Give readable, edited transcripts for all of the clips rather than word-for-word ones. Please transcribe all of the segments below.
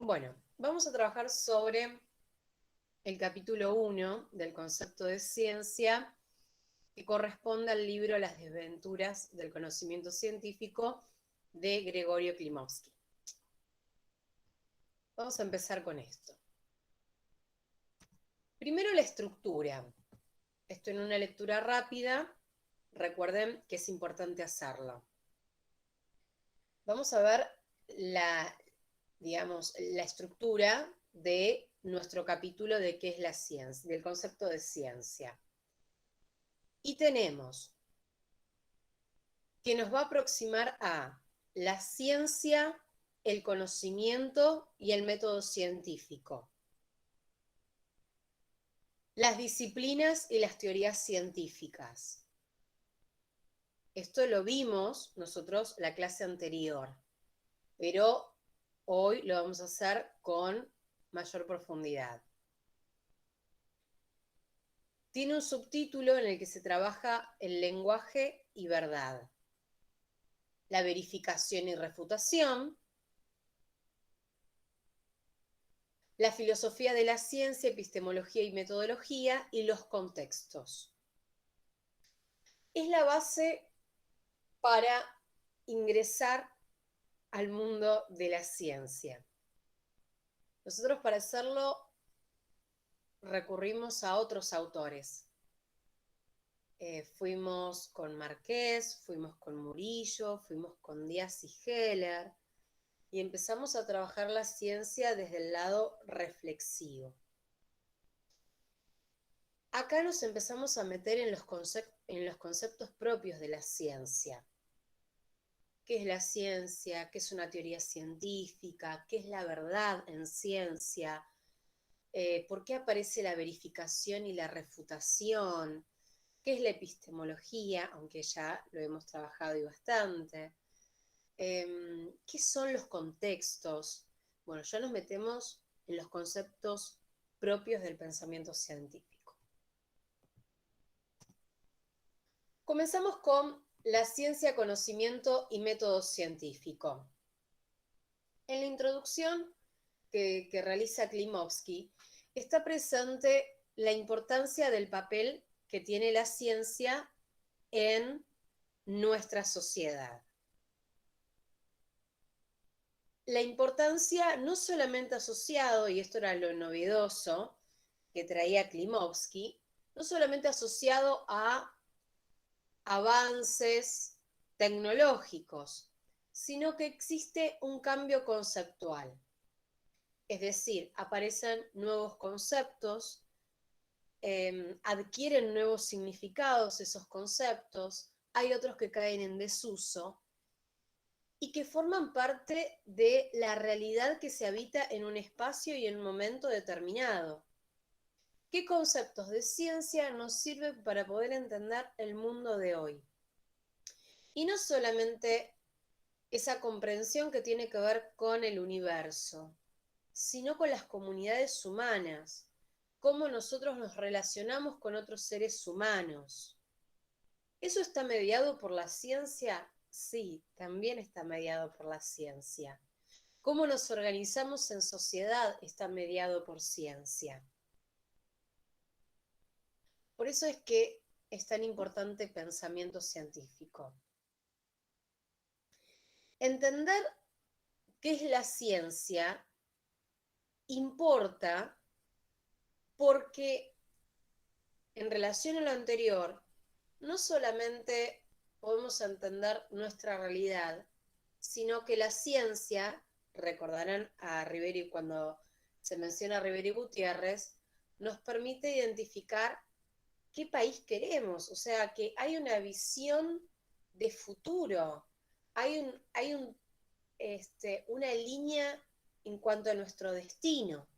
Bueno, vamos a trabajar sobre el capítulo 1 del concepto de ciencia que corresponde al libro Las desventuras del conocimiento científico de Gregorio Klimovsky. Vamos a empezar con esto. Primero la estructura. Esto en una lectura rápida, recuerden que es importante hacerlo. Vamos a ver la estructura de nuestro capítulo de qué es la ciencia, del concepto de ciencia. Y tenemos que nos va a aproximar a la ciencia, el conocimiento y el método científico. Las disciplinas y las teorías científicas. Esto lo vimos nosotros la clase anterior, pero hoy lo vamos a hacer con mayor profundidad. Tiene un subtítulo en el que se trabaja el lenguaje y verdad, la verificación y refutación, la filosofía de la ciencia, epistemología y metodología y los contextos. Es la base para ingresar al mundo de la ciencia. Nosotros para hacerlo recurrimos a otros autores. Fuimos con Marqués, fuimos con Murillo, fuimos con Díaz y Heller y empezamos a trabajar la ciencia desde el lado reflexivo. Acá nos empezamos a meter en los conceptos propios de la ciencia. ¿Qué es la ciencia? ¿Qué es una teoría científica? ¿Qué es la verdad en ciencia? ¿Por qué aparece la verificación y la refutación? ¿Qué es la epistemología? Aunque ya lo hemos trabajado y bastante. ¿Qué son los contextos? Bueno, ya nos metemos en los conceptos propios del pensamiento científico. Comenzamos con la ciencia, conocimiento y método científico. En la introducción que realiza Klimovsky está presente la importancia del papel que tiene la ciencia en nuestra sociedad. La importancia no solamente asociado, y esto era lo novedoso que traía Klimovsky, no solamente asociado a avances tecnológicos, sino que existe un cambio conceptual. Es decir, aparecen nuevos conceptos, adquieren nuevos significados esos conceptos, hay otros que caen en desuso y que forman parte de la realidad que se habita en un espacio y en un momento determinado. ¿Qué conceptos de ciencia nos sirven para poder entender el mundo de hoy? Y no solamente esa comprensión que tiene que ver con el universo, sino con las comunidades humanas, cómo nosotros nos relacionamos con otros seres humanos. ¿Eso está mediado por la ciencia? Sí, también está mediado por la ciencia. ¿Cómo nos organizamos en sociedad? Está mediado por ciencia. Por eso es que es tan importante el pensamiento científico. Entender qué es la ciencia importa porque en relación a lo anterior, no solamente podemos entender nuestra realidad, sino que la ciencia, recordarán a Riveri cuando se menciona a Riveri Gutiérrez, nos permite identificar qué país queremos, o sea, que hay una visión de futuro, una línea en cuanto a nuestro destino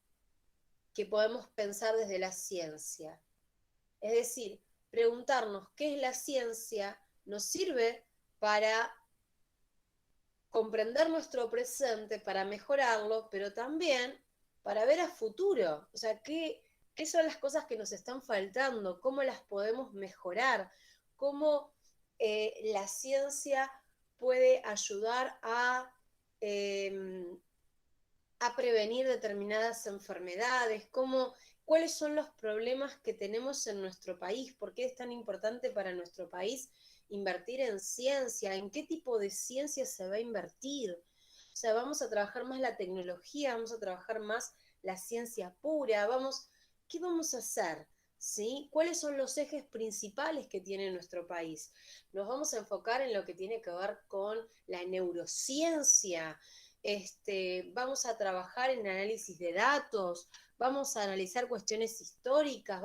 que podemos pensar desde la ciencia. Es decir, preguntarnos qué es la ciencia nos sirve para comprender nuestro presente, para mejorarlo, pero también para ver a futuro. O sea, qué son las cosas que nos están faltando, cómo las podemos mejorar, cómo la ciencia puede ayudar a prevenir determinadas enfermedades, cuáles son los problemas que tenemos en nuestro país, por qué es tan importante para nuestro país invertir en ciencia, en qué tipo de ciencia se va a invertir. O sea, vamos a trabajar más la tecnología, vamos a trabajar más la ciencia pura, ¿qué vamos a hacer? ¿Sí? ¿Cuáles son los ejes principales que tiene nuestro país? Nos vamos a enfocar en lo que tiene que ver con la neurociencia, vamos a trabajar en análisis de datos, vamos a analizar cuestiones históricas,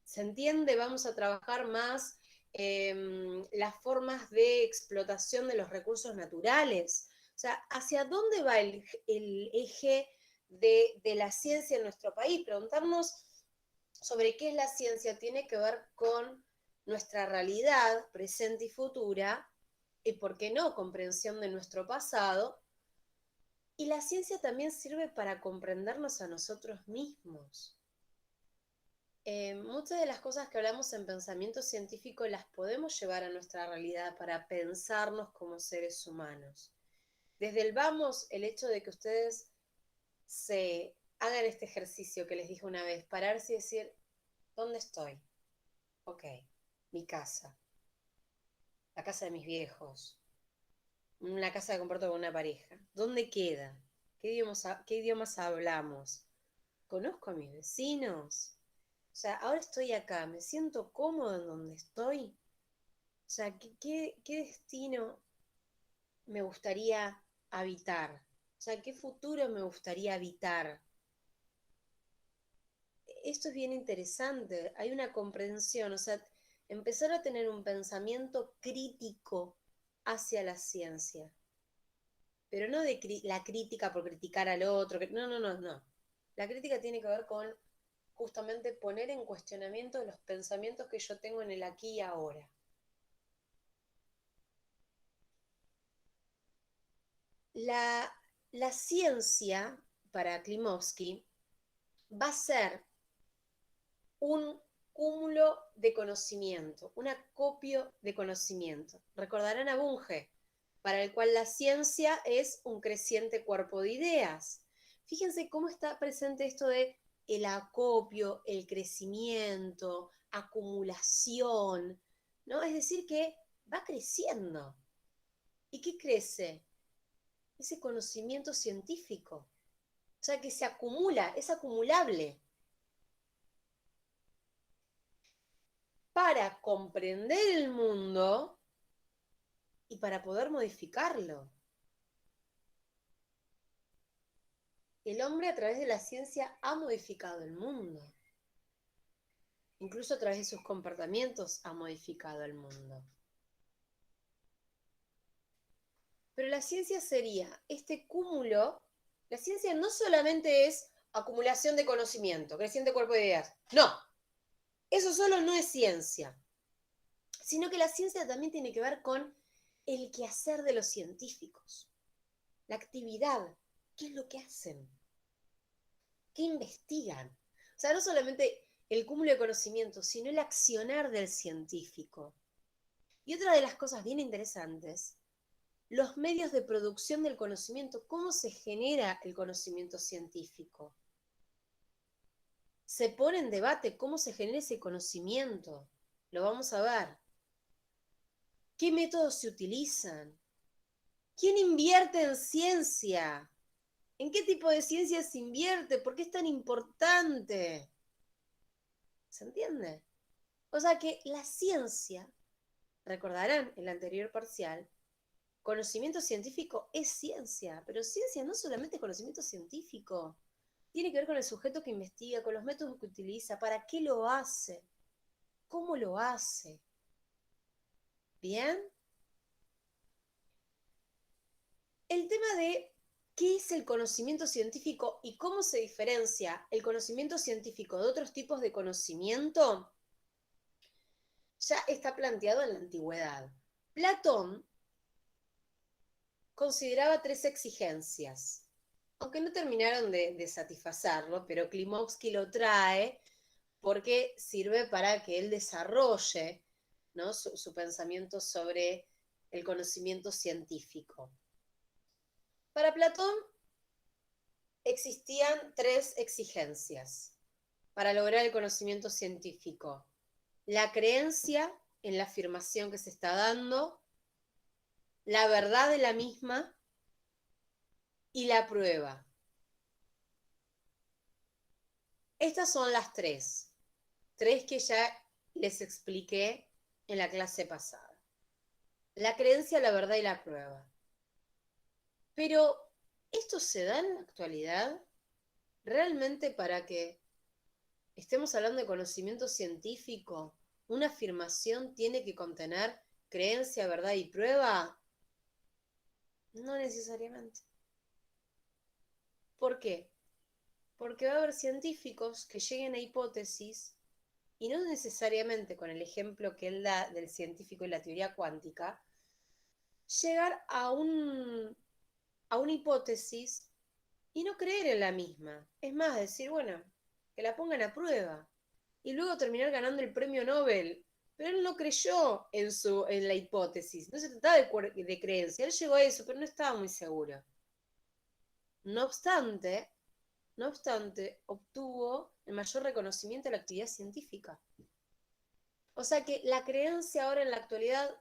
¿se entiende? Vamos a trabajar más las formas de explotación de los recursos naturales. O sea, ¿hacia dónde va el eje de la ciencia en nuestro país? Preguntarnos sobre qué es la ciencia tiene que ver con nuestra realidad presente y futura, y por qué no, comprensión de nuestro pasado. Y la ciencia también sirve para comprendernos a nosotros mismos. Muchas de las cosas que hablamos en pensamiento científico las podemos llevar a nuestra realidad para pensarnos como seres humanos. Desde el hecho de que ustedes se hagan este ejercicio que les dije una vez, pararse y decir, ¿dónde estoy? Ok, mi casa, la casa de mis viejos, la casa que comparto con una pareja. ¿Dónde queda? ¿Qué idiomas hablamos? ¿Conozco a mis vecinos? O sea, ahora estoy acá, ¿me siento cómodo en donde estoy? O sea, ¿qué destino me gustaría habitar? O sea, ¿qué futuro me gustaría habitar? Esto es bien interesante, hay una comprensión, o sea, empezar a tener un pensamiento crítico hacia la ciencia, pero no de la crítica por criticar al otro, no. La crítica tiene que ver con justamente poner en cuestionamiento los pensamientos que yo tengo en el aquí y ahora. La ciencia, para Klimovsky, va a ser un cúmulo de conocimiento, un acopio de conocimiento. Recordarán a Bunge, para el cual la ciencia es un creciente cuerpo de ideas. Fíjense cómo está presente esto de el acopio, el crecimiento, acumulación, ¿no? Es decir, que va creciendo. ¿Y qué crece? Ese conocimiento científico. O sea, que se acumula, es acumulable. Para comprender el mundo y para poder modificarlo. El hombre a través de la ciencia ha modificado el mundo. Incluso a través de sus comportamientos ha modificado el mundo. Pero la ciencia sería este cúmulo. La ciencia no solamente es acumulación de conocimiento, creciente cuerpo de ideas. No, eso solo no es ciencia. Sino que la ciencia también tiene que ver con el quehacer de los científicos. La actividad. ¿Qué es lo que hacen? ¿Qué investigan? O sea, no solamente el cúmulo de conocimiento, sino el accionar del científico. Y otra de las cosas bien interesantes, los medios de producción del conocimiento, cómo se genera el conocimiento científico. Se pone en debate cómo se genera ese conocimiento. Lo vamos a ver. ¿Qué métodos se utilizan? ¿Quién invierte en ciencia? ¿En qué tipo de ciencia se invierte? ¿Por qué es tan importante? ¿Se entiende? O sea que la ciencia, recordarán el anterior parcial, conocimiento científico es ciencia, pero ciencia no solamente es conocimiento científico, tiene que ver con el sujeto que investiga, con los métodos que utiliza, para qué lo hace, cómo lo hace. ¿Bien? El tema de qué es el conocimiento científico y cómo se diferencia el conocimiento científico de otros tipos de conocimiento ya está planteado en la antigüedad. Platón consideraba tres exigencias, aunque no terminaron de satisfacerlo, pero Klimovsky lo trae porque sirve para que él desarrolle, ¿no?, su pensamiento sobre el conocimiento científico. Para Platón, existían 3 exigencias para lograr el conocimiento científico. La creencia en la afirmación que se está dando, la verdad de la misma y la prueba. Estas son las 3 que ya les expliqué en la clase pasada. La creencia, la verdad y la prueba. Pero, ¿esto se da en la actualidad? ¿Realmente para que estemos hablando de conocimiento científico, una afirmación tiene que contener creencia, verdad y prueba? No necesariamente. ¿Por qué? Porque va a haber científicos que lleguen a hipótesis y no necesariamente con el ejemplo que él da del científico y la teoría cuántica, llegar a una hipótesis y no creer en la misma. Es más, decir, bueno, que la pongan a prueba. Y luego terminar ganando el premio Nobel. Pero él no creyó en la hipótesis. No se trataba de creencia. Él llegó a eso, pero no estaba muy seguro. No obstante, obtuvo el mayor reconocimiento de la actividad científica. O sea que la creencia ahora en la actualidad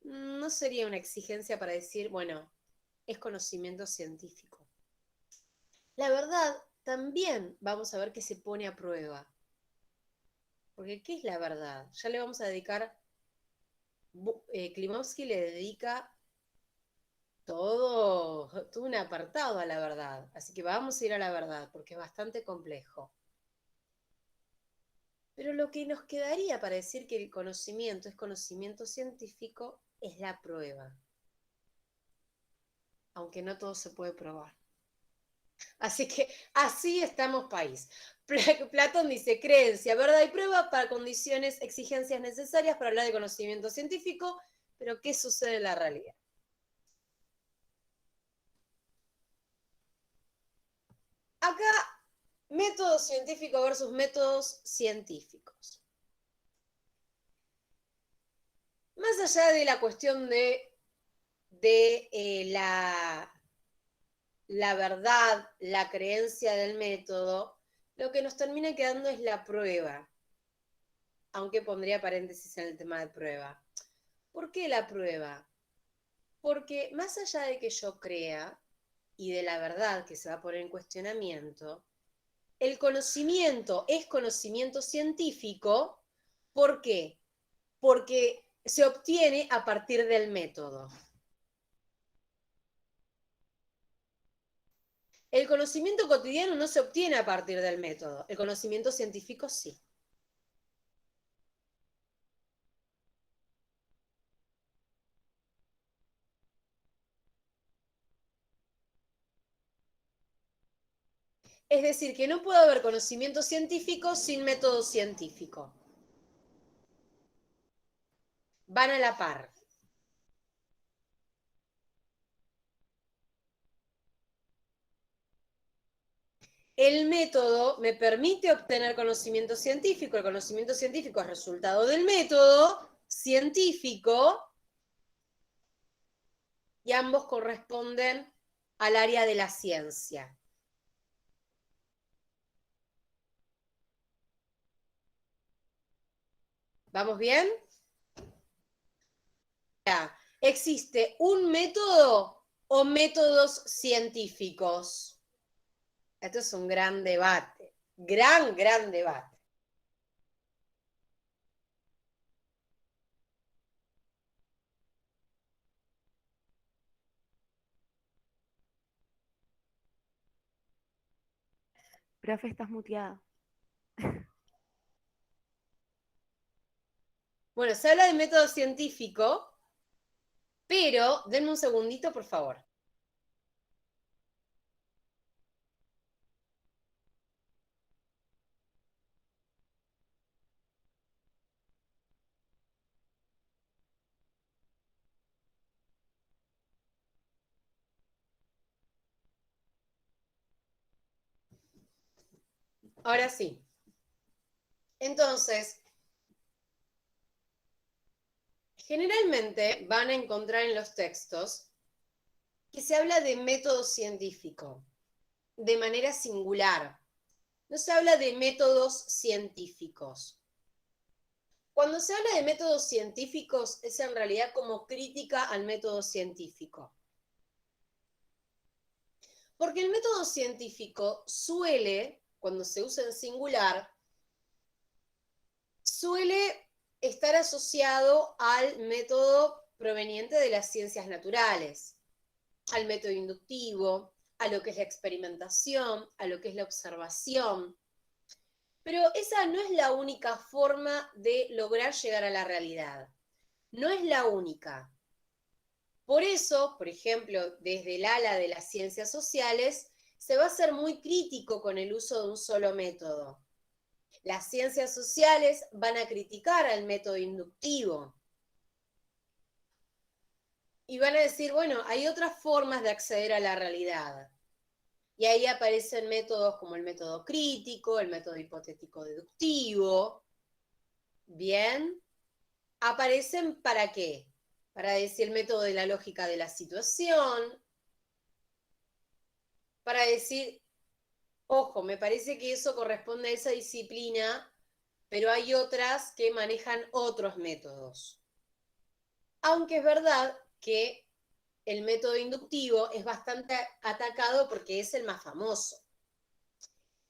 no sería una exigencia para decir, bueno, es conocimiento científico. La verdad, también vamos a ver que se pone a prueba. Porque, ¿qué es la verdad? Ya le vamos a dedicar, Klimovsky le dedica todo un apartado a la verdad. Así que vamos a ir a la verdad, porque es bastante complejo. Pero lo que nos quedaría para decir que el conocimiento es conocimiento científico es la prueba. Aunque no todo se puede probar. Así que así estamos país. Platón dice creencia, verdad y prueba para condiciones, exigencias necesarias para hablar de conocimiento científico, pero ¿qué sucede en la realidad? Acá, método científico versus métodos científicos. Más allá de la cuestión de la verdad, la creencia del método, lo que nos termina quedando es la prueba, aunque pondría paréntesis en el tema de prueba. ¿Por qué la prueba? Porque más allá de que yo crea y de la verdad que se va a poner en cuestionamiento, el conocimiento es conocimiento científico. ¿Por qué? Porque se obtiene a partir del método. El conocimiento cotidiano no se obtiene a partir del método, el conocimiento científico sí. Es decir, que no puede haber conocimiento científico sin método científico. Van a la par. El método me permite obtener conocimiento científico, el conocimiento científico es resultado del método científico y ambos corresponden al área de la ciencia. ¿Vamos bien? ¿Existe un método o métodos científicos? Esto es un gran debate, gran debate. Profe, estás muteada. Bueno, se habla de método científico, pero denme un segundito, por favor. Ahora sí. Entonces, generalmente van a encontrar en los textos que se habla de método científico. de manera singular. No se habla de métodos científicos. Cuando se habla de métodos científicos es en realidad como crítica al método científico. Porque el método científico suele, cuando se usa en singular, suele estar asociado al método proveniente de las ciencias naturales, al método inductivo, a lo que es la experimentación, a lo que es la observación. Pero esa no es la única forma de lograr llegar a la realidad. No es la única. Por eso, por ejemplo, desde el ala de las ciencias sociales, se va a ser muy crítico con el uso de un solo método. Las ciencias sociales van a criticar al método inductivo. Y van a decir, bueno, hay otras formas de acceder a la realidad. Y ahí aparecen métodos como el método crítico, el método hipotético deductivo. Bien, aparecen ¿para qué? Para decir el método de la lógica de la situación, para decir, ojo, me parece que eso corresponde a esa disciplina, pero hay otras que manejan otros métodos. Aunque es verdad que el método inductivo es bastante atacado porque es el más famoso.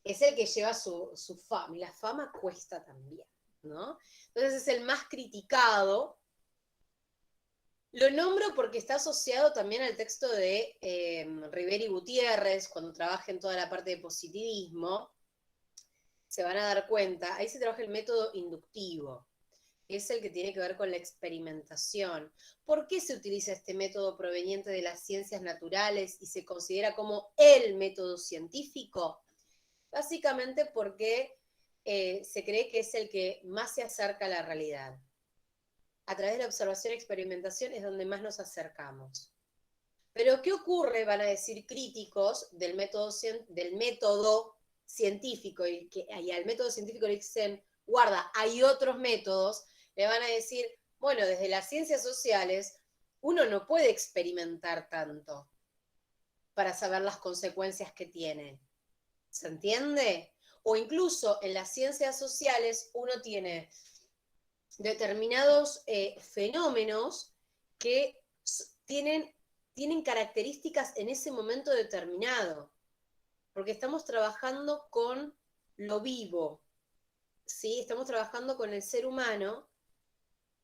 Es el que lleva su fama, y la fama cuesta también, ¿no? Entonces es el más criticado. Lo nombro porque está asociado también al texto de Rivera y Gutiérrez, cuando trabaja en toda la parte de positivismo, se van a dar cuenta, ahí se trabaja el método inductivo, que es el que tiene que ver con la experimentación. ¿Por qué se utiliza este método proveniente de las ciencias naturales y se considera como el método científico? Básicamente porque se cree que es el que más se acerca a la realidad. A través de la observación y experimentación es donde más nos acercamos. Pero ¿qué ocurre? Van a decir críticos del método científico, y al método científico le dicen, guarda, hay otros métodos, le van a decir, bueno, desde las ciencias sociales uno no puede experimentar tanto para saber las consecuencias que tiene. ¿Se entiende? O incluso en las ciencias sociales uno tiene determinados fenómenos que tienen características en ese momento determinado, porque estamos trabajando con lo vivo, ¿sí? Estamos trabajando con el ser humano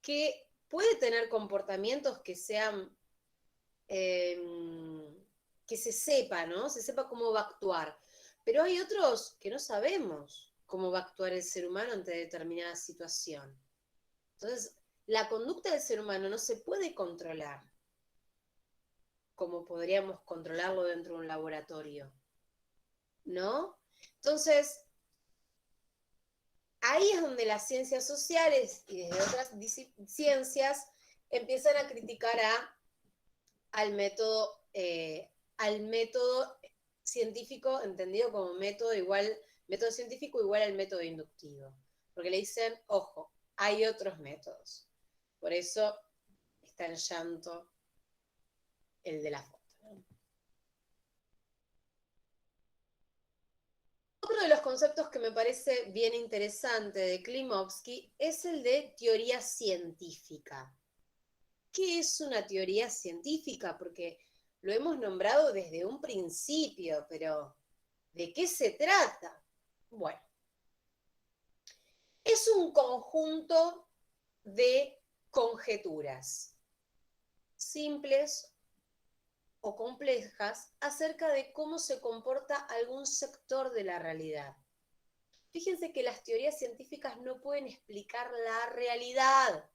que puede tener comportamientos que sean, que se sepa, ¿no? Se sepa cómo va a actuar, pero hay otros que no sabemos cómo va a actuar el ser humano ante determinada situación. Entonces, la conducta del ser humano no se puede controlar como podríamos controlarlo dentro de un laboratorio, ¿no? Entonces, ahí es donde las ciencias sociales y desde otras ciencias empiezan a criticar al método científico, entendido como método científico igual al método inductivo. Porque le dicen, ojo, hay otros métodos. Por eso está en llanto el de la foto. Otro de los conceptos que me parece bien interesante de Klimovsky es el de teoría científica. ¿Qué es una teoría científica? Porque lo hemos nombrado desde un principio, pero ¿de qué se trata? Bueno, es un conjunto de conjeturas simples o complejas acerca de cómo se comporta algún sector de la realidad. Fíjense que las teorías científicas no pueden explicar la realidad,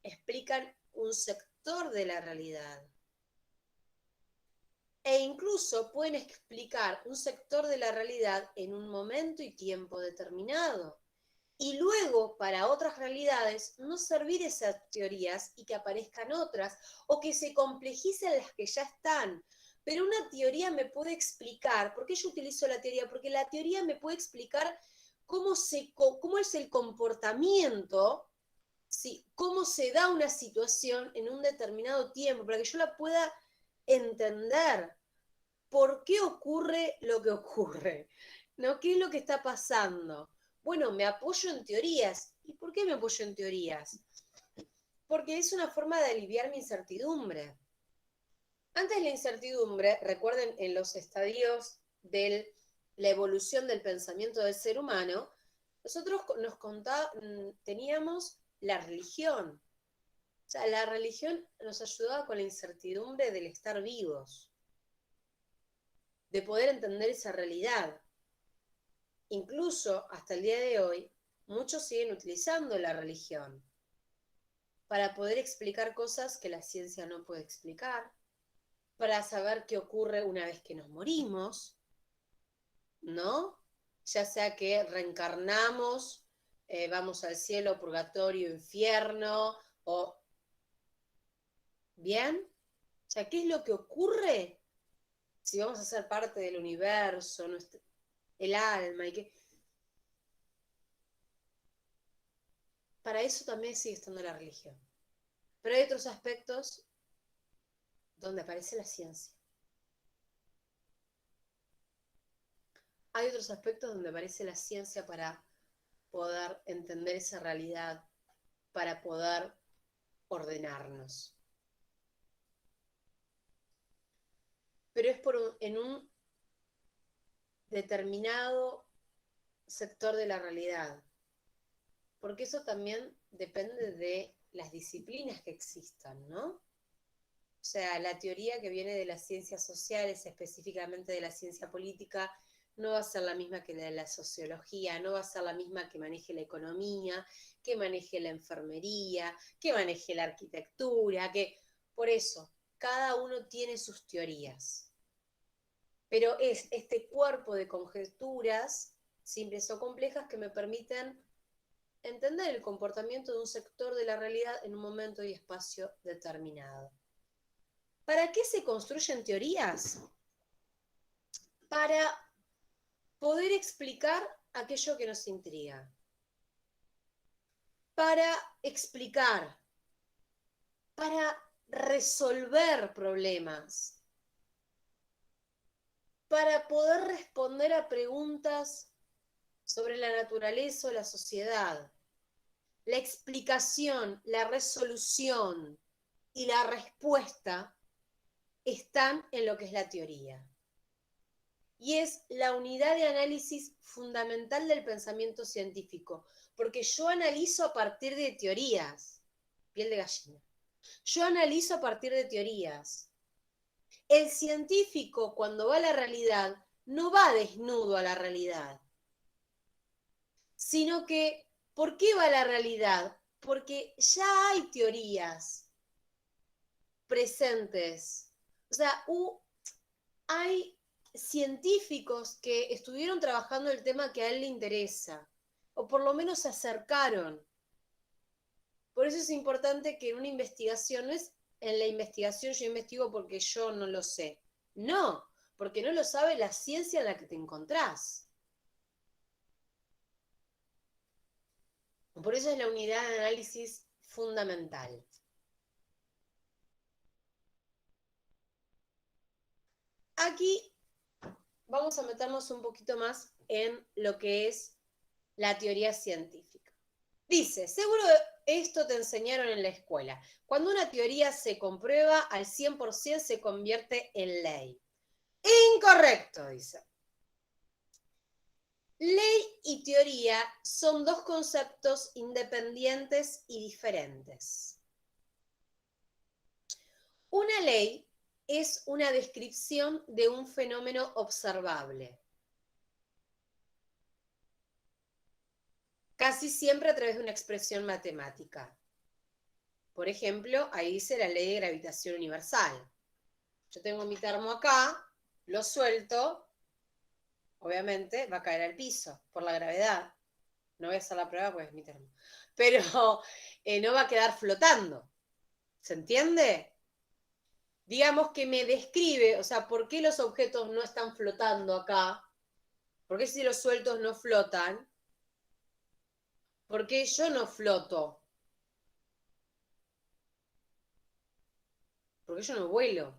explican un sector de la realidad. E incluso pueden explicar un sector de la realidad en un momento y tiempo determinado. Y luego, para otras realidades, no servir esas teorías y que aparezcan otras, o que se complejicen las que ya están. Pero una teoría me puede explicar, ¿por qué yo utilizo la teoría? Porque la teoría me puede explicar cómo es el comportamiento, ¿sí? Cómo se da una situación en un determinado tiempo, para que yo la pueda entender. ¿por qué ocurre lo que ocurre? ¿No? ¿Qué es lo que está pasando? Bueno, me apoyo en teorías. ¿Y por qué me apoyo en teorías? Porque es una forma de aliviar mi incertidumbre. Antes la incertidumbre, recuerden en los estadios de la evolución del pensamiento del ser humano, nosotros teníamos la religión. O sea, la religión nos ayudaba con la incertidumbre del estar vivos, de poder entender esa realidad. Incluso hasta el día de hoy, muchos siguen utilizando la religión para poder explicar cosas que la ciencia no puede explicar, para saber qué ocurre una vez que nos morimos, ¿no? Ya sea que reencarnamos, vamos al cielo, purgatorio, infierno, o... ¿Bien? O sea, ¿qué es lo que ocurre si vamos a ser parte del universo, el alma, y que... Para eso también sigue estando la religión. Pero hay otros aspectos donde aparece la ciencia. Hay otros aspectos donde aparece la ciencia para poder entender esa realidad, para poder ordenarnos. Pero es en un determinado sector de la realidad, porque eso también depende de las disciplinas que existan, ¿no? O sea, la teoría que viene de las ciencias sociales, específicamente de la ciencia política, no va a ser la misma que la sociología, no va a ser la misma que maneje la economía, que maneje la enfermería, que maneje la arquitectura, que... Por eso, cada uno tiene sus teorías. Pero es este cuerpo de conjeturas, simples o complejas, que me permiten entender el comportamiento de un sector de la realidad en un momento y espacio determinado. ¿Para qué se construyen teorías? Para poder explicar aquello que nos intriga. Para explicar, para resolver problemas, para poder responder a preguntas sobre la naturaleza o la sociedad. La explicación, la resolución y la respuesta están en lo que es la teoría. Y es la unidad de análisis fundamental del pensamiento científico, porque yo analizo a partir de teorías. Piel de gallina. Yo analizo a partir de teorías. El científico, cuando va a la realidad, no va desnudo a la realidad, sino que, ¿por qué va a la realidad? Porque ya hay teorías presentes. O sea, hay científicos que estuvieron trabajando el tema que a él le interesa, o por lo menos se acercaron. Por eso es importante que en una investigación, no es en la investigación yo investigo porque yo no lo sé. No, porque no lo sabe la ciencia en la que te encontrás. Por eso es la unidad de análisis fundamental. Aquí vamos a meternos un poquito más en lo que es la teoría científica. Dice, seguro esto te enseñaron en la escuela. Cuando una teoría se comprueba al 100% se convierte en ley. Incorrecto, dice. Ley y teoría son dos conceptos independientes y diferentes. Una ley es una descripción de un fenómeno observable, casi siempre a través de una expresión matemática. Por ejemplo, ahí dice la ley de gravitación universal. Yo tengo mi termo acá, lo suelto, obviamente va a caer al piso por la gravedad. No voy a hacer la prueba porque es mi termo. Pero no va a quedar flotando. ¿Se entiende? Digamos que me describe, o sea, ¿por qué los objetos no están flotando acá? ¿Por qué si los sueltos no flotan? ¿Por qué yo no floto? ¿Por qué yo no vuelo?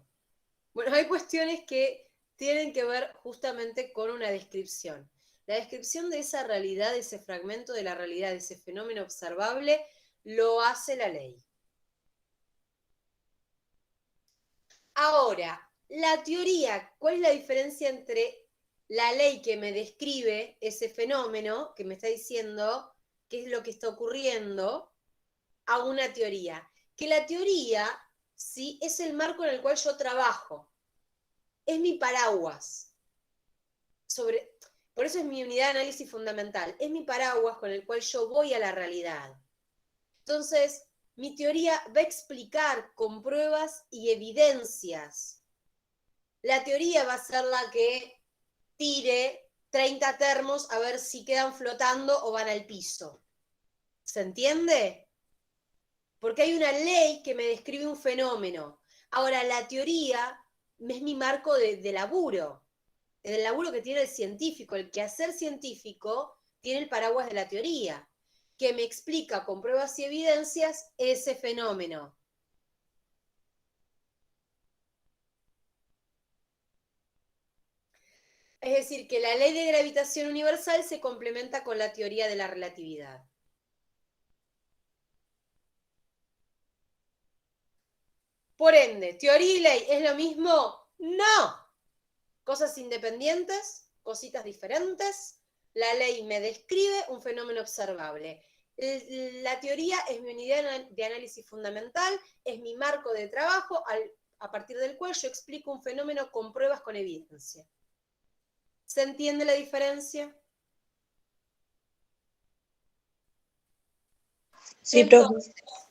Bueno, hay cuestiones que tienen que ver justamente con una descripción. La descripción de esa realidad, de ese fragmento de la realidad, de ese fenómeno observable, lo hace la ley. Ahora, la teoría, ¿cuál es la diferencia entre la ley que me describe ese fenómeno, que me está diciendo qué es lo que está ocurriendo, a una teoría? Que la teoría, sí, es el marco en el cual yo trabajo, es mi paraguas. Por eso es mi unidad de análisis fundamental, es mi paraguas con el cual yo voy a la realidad. Entonces, mi teoría va a explicar con pruebas y evidencias. La teoría va a ser la que tire 30 termos a ver si quedan flotando o van al piso. ¿Se entiende? Porque hay una ley que me describe un fenómeno. Ahora, la teoría es mi marco de laburo, el laburo que tiene el científico. El quehacer científico tiene el paraguas de la teoría, que me explica con pruebas y evidencias ese fenómeno. Es decir, que la ley de gravitación universal se complementa con la teoría de la relatividad. Por ende, ¿teoría y ley es lo mismo? No. Cosas independientes, cositas diferentes. La ley me describe un fenómeno observable. La teoría es mi unidad de análisis fundamental, es mi marco de trabajo a partir del cual yo explico un fenómeno con pruebas, con evidencia. ¿Se entiende la diferencia? Sí, Entonces, profe.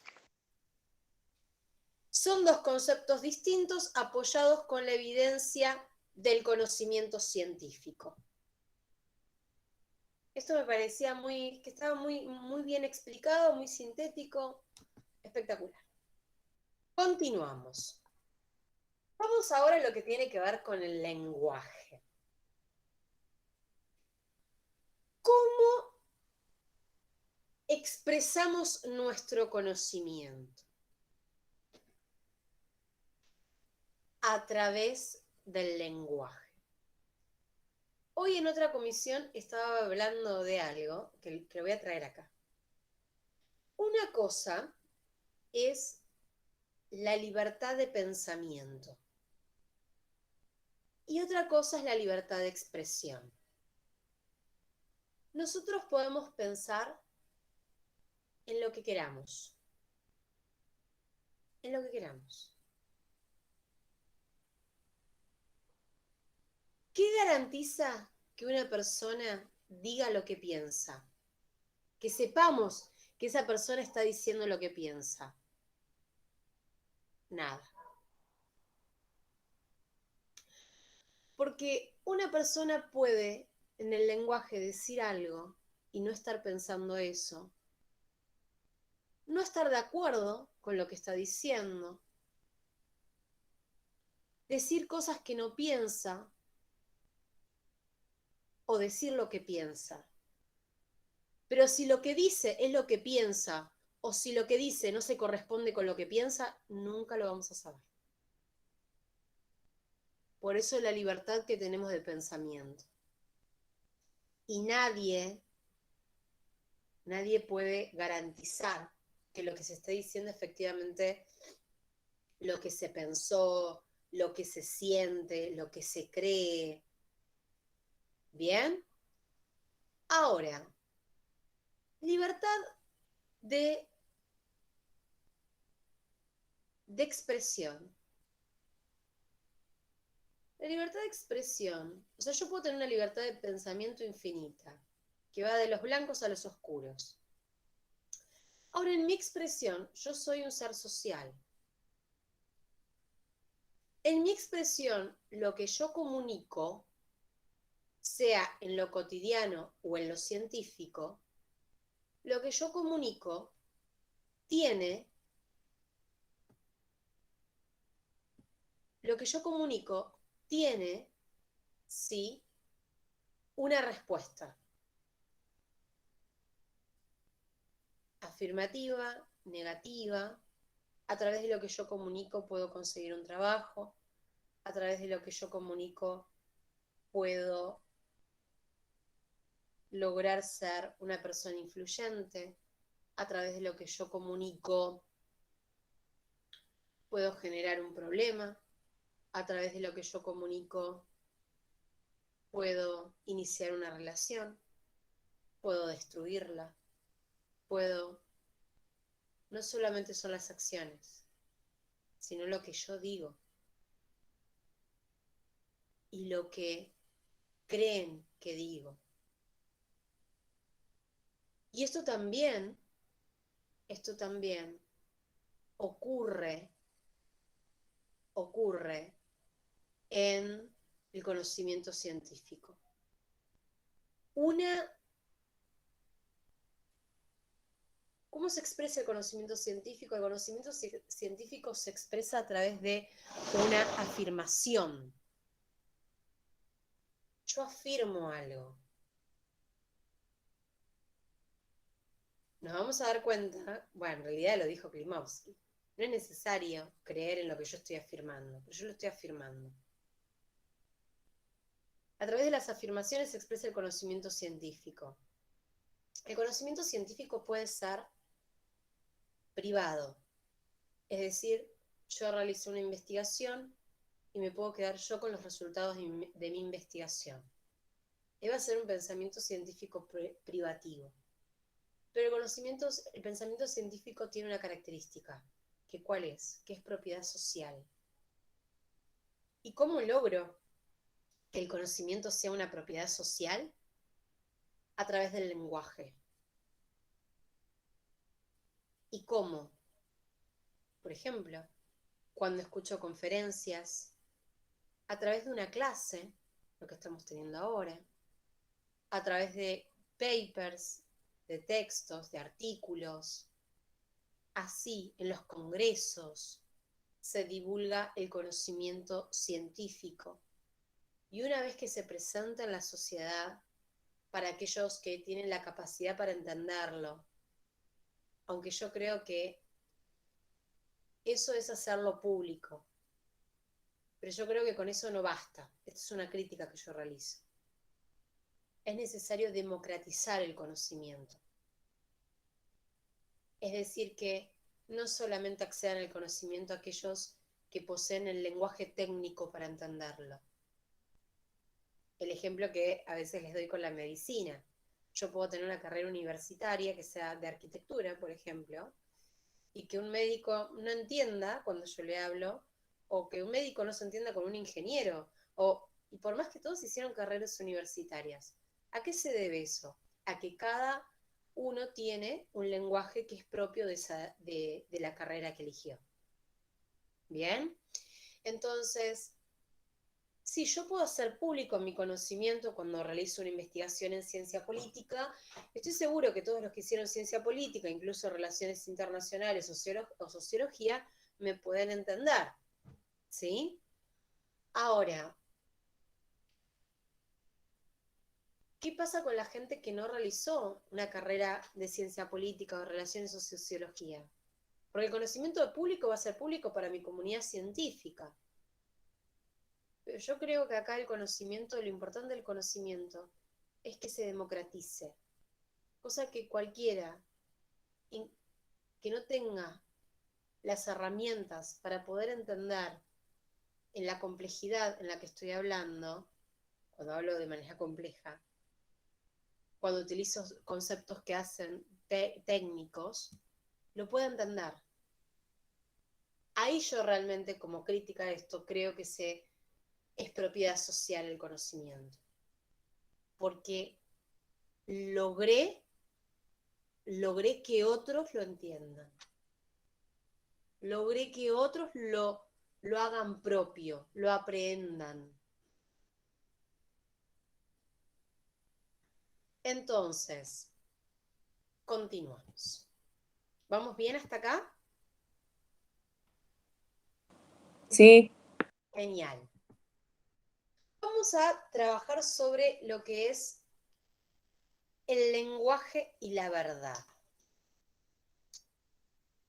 son dos conceptos distintos apoyados con la evidencia del conocimiento científico. Esto me parecía que estaba muy bien explicado, muy sintético, espectacular. Continuamos. Vamos ahora a lo que tiene que ver con el lenguaje. ¿Cómo expresamos nuestro conocimiento? A través del lenguaje. Hoy en otra comisión estaba hablando de algo que lo voy a traer acá. Una cosa es la libertad de pensamiento y otra cosa es la libertad de expresión. Nosotros podemos pensar en lo que queramos, en lo que queramos. ¿Qué garantiza que una persona diga lo que piensa? Que sepamos que esa persona está diciendo lo que piensa. Nada. Porque una persona puede en el lenguaje decir algo y no estar pensando eso, no estar de acuerdo con lo que está diciendo, decir cosas que no piensa o decir lo que piensa. Pero si lo que dice es lo que piensa, o si lo que dice no se corresponde con lo que piensa, nunca lo vamos a saber. Por eso la libertad que tenemos de pensamiento. Y nadie puede garantizar que lo que se está diciendo efectivamente lo que se pensó, lo que se siente, lo que se cree. ¿Bien? Ahora, libertad de expresión. La libertad de expresión, o sea, yo puedo tener una libertad de pensamiento infinita, que va de los blancos a los oscuros. Ahora, en mi expresión, yo soy un ser social. En mi expresión, lo que yo comunico, sea en lo cotidiano o en lo científico, lo que yo comunico tiene, sí, una respuesta. Afirmativa, negativa. A través de lo que yo comunico puedo conseguir un trabajo. A través de lo que yo comunico puedo lograr ser una persona influyente. A través de lo que yo comunico, puedo generar un problema. A través de lo que yo comunico, puedo iniciar una relación, puedo destruirla, puedo... No solamente son las acciones, sino lo que yo digo y lo que creen que digo. Y esto también ocurre en el conocimiento científico. ¿Cómo se expresa el conocimiento científico? El conocimiento científico se expresa a través de una afirmación. Yo afirmo algo. Nos vamos a dar cuenta, bueno, en realidad lo dijo Klimovsky, no es necesario creer en lo que yo estoy afirmando, pero yo lo estoy afirmando. A través de las afirmaciones se expresa el conocimiento científico. El conocimiento científico puede ser privado, es decir, yo realicé una investigación y me puedo quedar yo con los resultados de mi investigación. Va a ser un pensamiento científico privativo. Pero el pensamiento científico tiene una característica, que ¿cuál es? Que es propiedad social. ¿Y cómo logro que el conocimiento sea una propiedad social? A través del lenguaje. ¿Y cómo? Por ejemplo, cuando escucho conferencias, a través de una clase, lo que estamos teniendo ahora, a través de papers, de textos, de artículos, así en los congresos se divulga el conocimiento científico. Y una vez que se presenta en la sociedad, para aquellos que tienen la capacidad para entenderlo, aunque yo creo que eso es hacerlo público, pero yo creo que con eso no basta. Esta es una crítica que yo realizo. Es necesario democratizar el conocimiento. Es decir, que no solamente accedan al conocimiento aquellos que poseen el lenguaje técnico para entenderlo. El ejemplo que a veces les doy con la medicina. Yo puedo tener una carrera universitaria que sea de arquitectura, por ejemplo, y que un médico no entienda cuando yo le hablo, o que un médico no se entienda con un ingeniero, y por más que todos hicieron carreras universitarias. ¿A qué se debe eso? A que cada uno tiene un lenguaje que es propio de la carrera que eligió. ¿Bien? Entonces, sí, yo puedo hacer público mi conocimiento cuando realizo una investigación en ciencia política. Estoy seguro que todos los que hicieron ciencia política, incluso relaciones internacionales o sociología, me pueden entender. ¿Sí? Ahora, ¿qué pasa con la gente que no realizó una carrera de ciencia política o relaciones o sociología? Porque el conocimiento público va a ser público para mi comunidad científica. Pero yo creo que acá el conocimiento, lo importante del conocimiento, es que se democratice. Cosa que cualquiera que no tenga las herramientas para poder entender en la complejidad en la que estoy hablando, cuando hablo de manera compleja, cuando utilizo conceptos que hacen técnicos, lo pueda entender. Ahí yo realmente, como crítica de esto, creo que es propiedad social el conocimiento. Porque logré que otros lo entiendan. Logré que otros lo hagan propio, lo aprehendan. Entonces, continuamos. ¿Vamos bien hasta acá? Sí. Genial. Vamos a trabajar sobre lo que es el lenguaje y la verdad.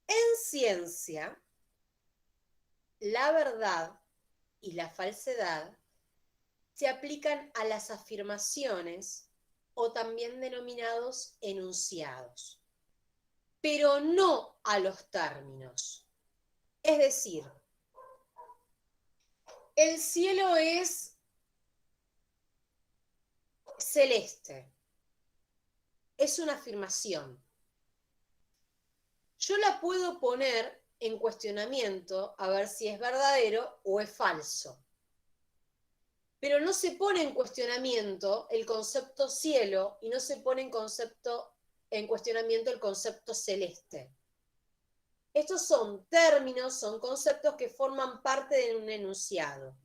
En ciencia, la verdad y la falsedad se aplican a las afirmaciones o también denominados enunciados, pero no a los términos. Es decir, el cielo es celeste. Es una afirmación. Yo la puedo poner en cuestionamiento a ver si es verdadero o es falso. Pero no se pone en cuestionamiento el concepto cielo y no se pone en cuestionamiento el concepto celeste. Estos son términos, son conceptos que forman parte de un enunciado.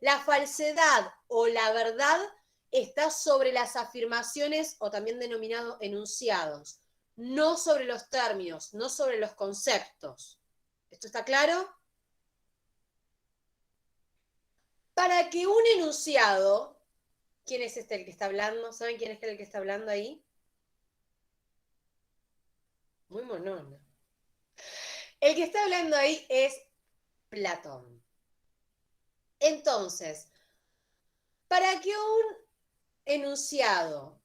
La falsedad o la verdad está sobre las afirmaciones o también denominados enunciados, no sobre los términos, no sobre los conceptos. ¿Esto está claro? Para que un enunciado, ¿quién es el que está hablando? ¿Saben quién es el que está hablando ahí? Muy monona. El que está hablando ahí es Platón. Entonces, para que un enunciado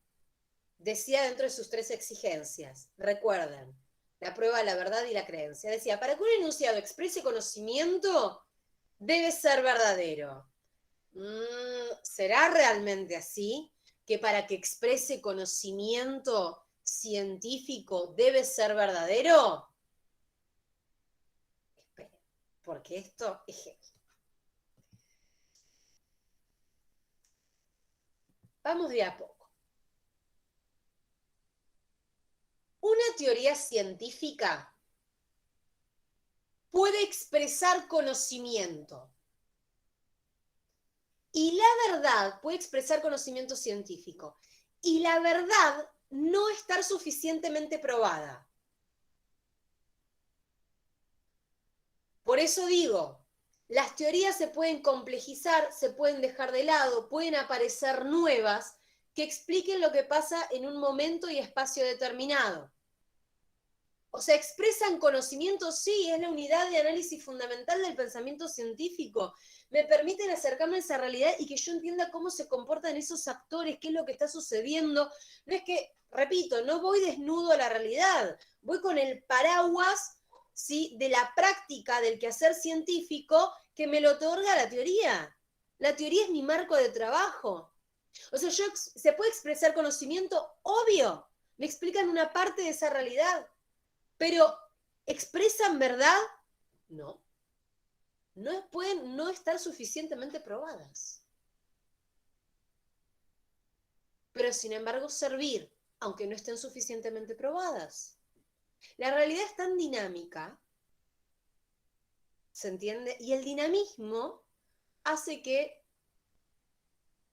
decía dentro de sus 3 exigencias, recuerden, la prueba, la verdad y la creencia, decía, para que un enunciado exprese conocimiento, debe ser verdadero. ¿Será realmente así? ¿Que para que exprese conocimiento científico debe ser verdadero? Esperen, porque esto es... Vamos de a poco. Una teoría científica puede expresar conocimiento. Y la verdad puede expresar conocimiento científico. Y la verdad no estar suficientemente probada. Por eso digo, las teorías se pueden complejizar, se pueden dejar de lado, pueden aparecer nuevas que expliquen lo que pasa en un momento y espacio determinado. O sea, expresan conocimiento, sí, es la unidad de análisis fundamental del pensamiento científico. Me permiten acercarme a esa realidad y que yo entienda cómo se comportan esos actores, qué es lo que está sucediendo. No es que, repito, no voy desnudo a la realidad, voy con el paraguas, ¿sí?, de la práctica del quehacer científico que me lo otorga la teoría. La teoría es mi marco de trabajo. O sea, ¿se puede expresar conocimiento? Obvio. Me explican una parte de esa realidad. Pero, ¿expresan verdad? No. No pueden no estar suficientemente probadas. Pero, sin embargo, servir, aunque no estén suficientemente probadas. La realidad es tan dinámica, ¿se entiende? Y el dinamismo hace que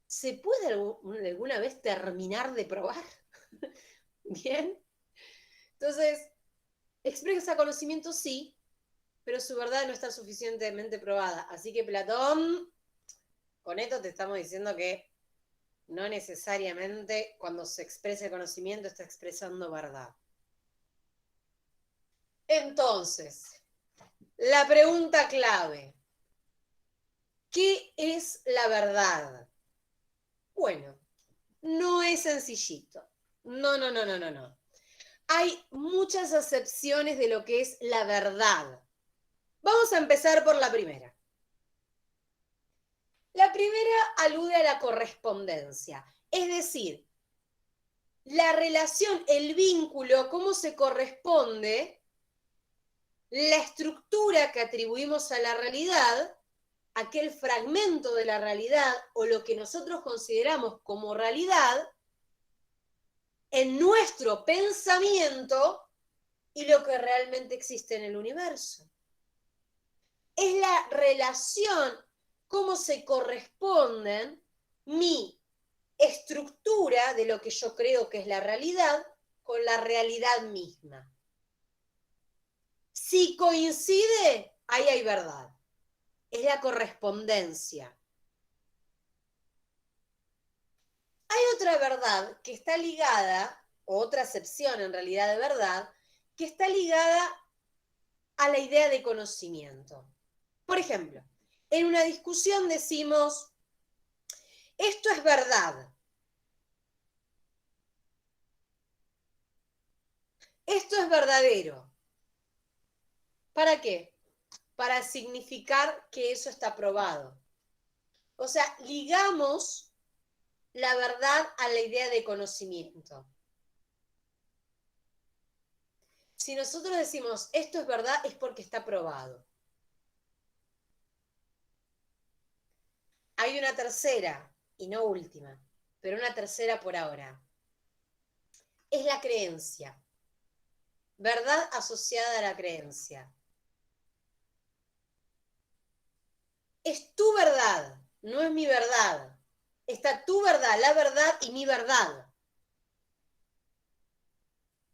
se pueda alguna vez terminar de probar. ¿Bien? Entonces, expresa conocimiento, sí, pero su verdad no está suficientemente probada. Así que Platón, con esto te estamos diciendo que no necesariamente cuando se expresa el conocimiento está expresando verdad. Entonces, la pregunta clave, ¿qué es la verdad? Bueno, no es sencillito. No. Hay muchas acepciones de lo que es la verdad. Vamos a empezar por la primera. La primera alude a la correspondencia, es decir, la relación, el vínculo, cómo se corresponde la estructura que atribuimos a la realidad, aquel fragmento de la realidad o lo que nosotros consideramos como realidad, en nuestro pensamiento y lo que realmente existe en el universo. Es la relación, cómo se corresponden mi estructura de lo que yo creo que es la realidad con la realidad misma. Si coincide, ahí hay verdad. Es la correspondencia. Hay otra verdad que está ligada, otra acepción en realidad de verdad, que está ligada a la idea de conocimiento. Por ejemplo, en una discusión decimos, esto es verdad. Esto es verdadero. ¿Para qué? Para significar que eso está probado. O sea, ligamos la verdad a la idea de conocimiento. Si nosotros decimos esto es verdad, es porque está probado. Hay una tercera, y no última, pero una tercera por ahora. Es la creencia. Verdad asociada a la creencia. Es tu verdad, no es mi verdad. Está tu verdad, la verdad y mi verdad.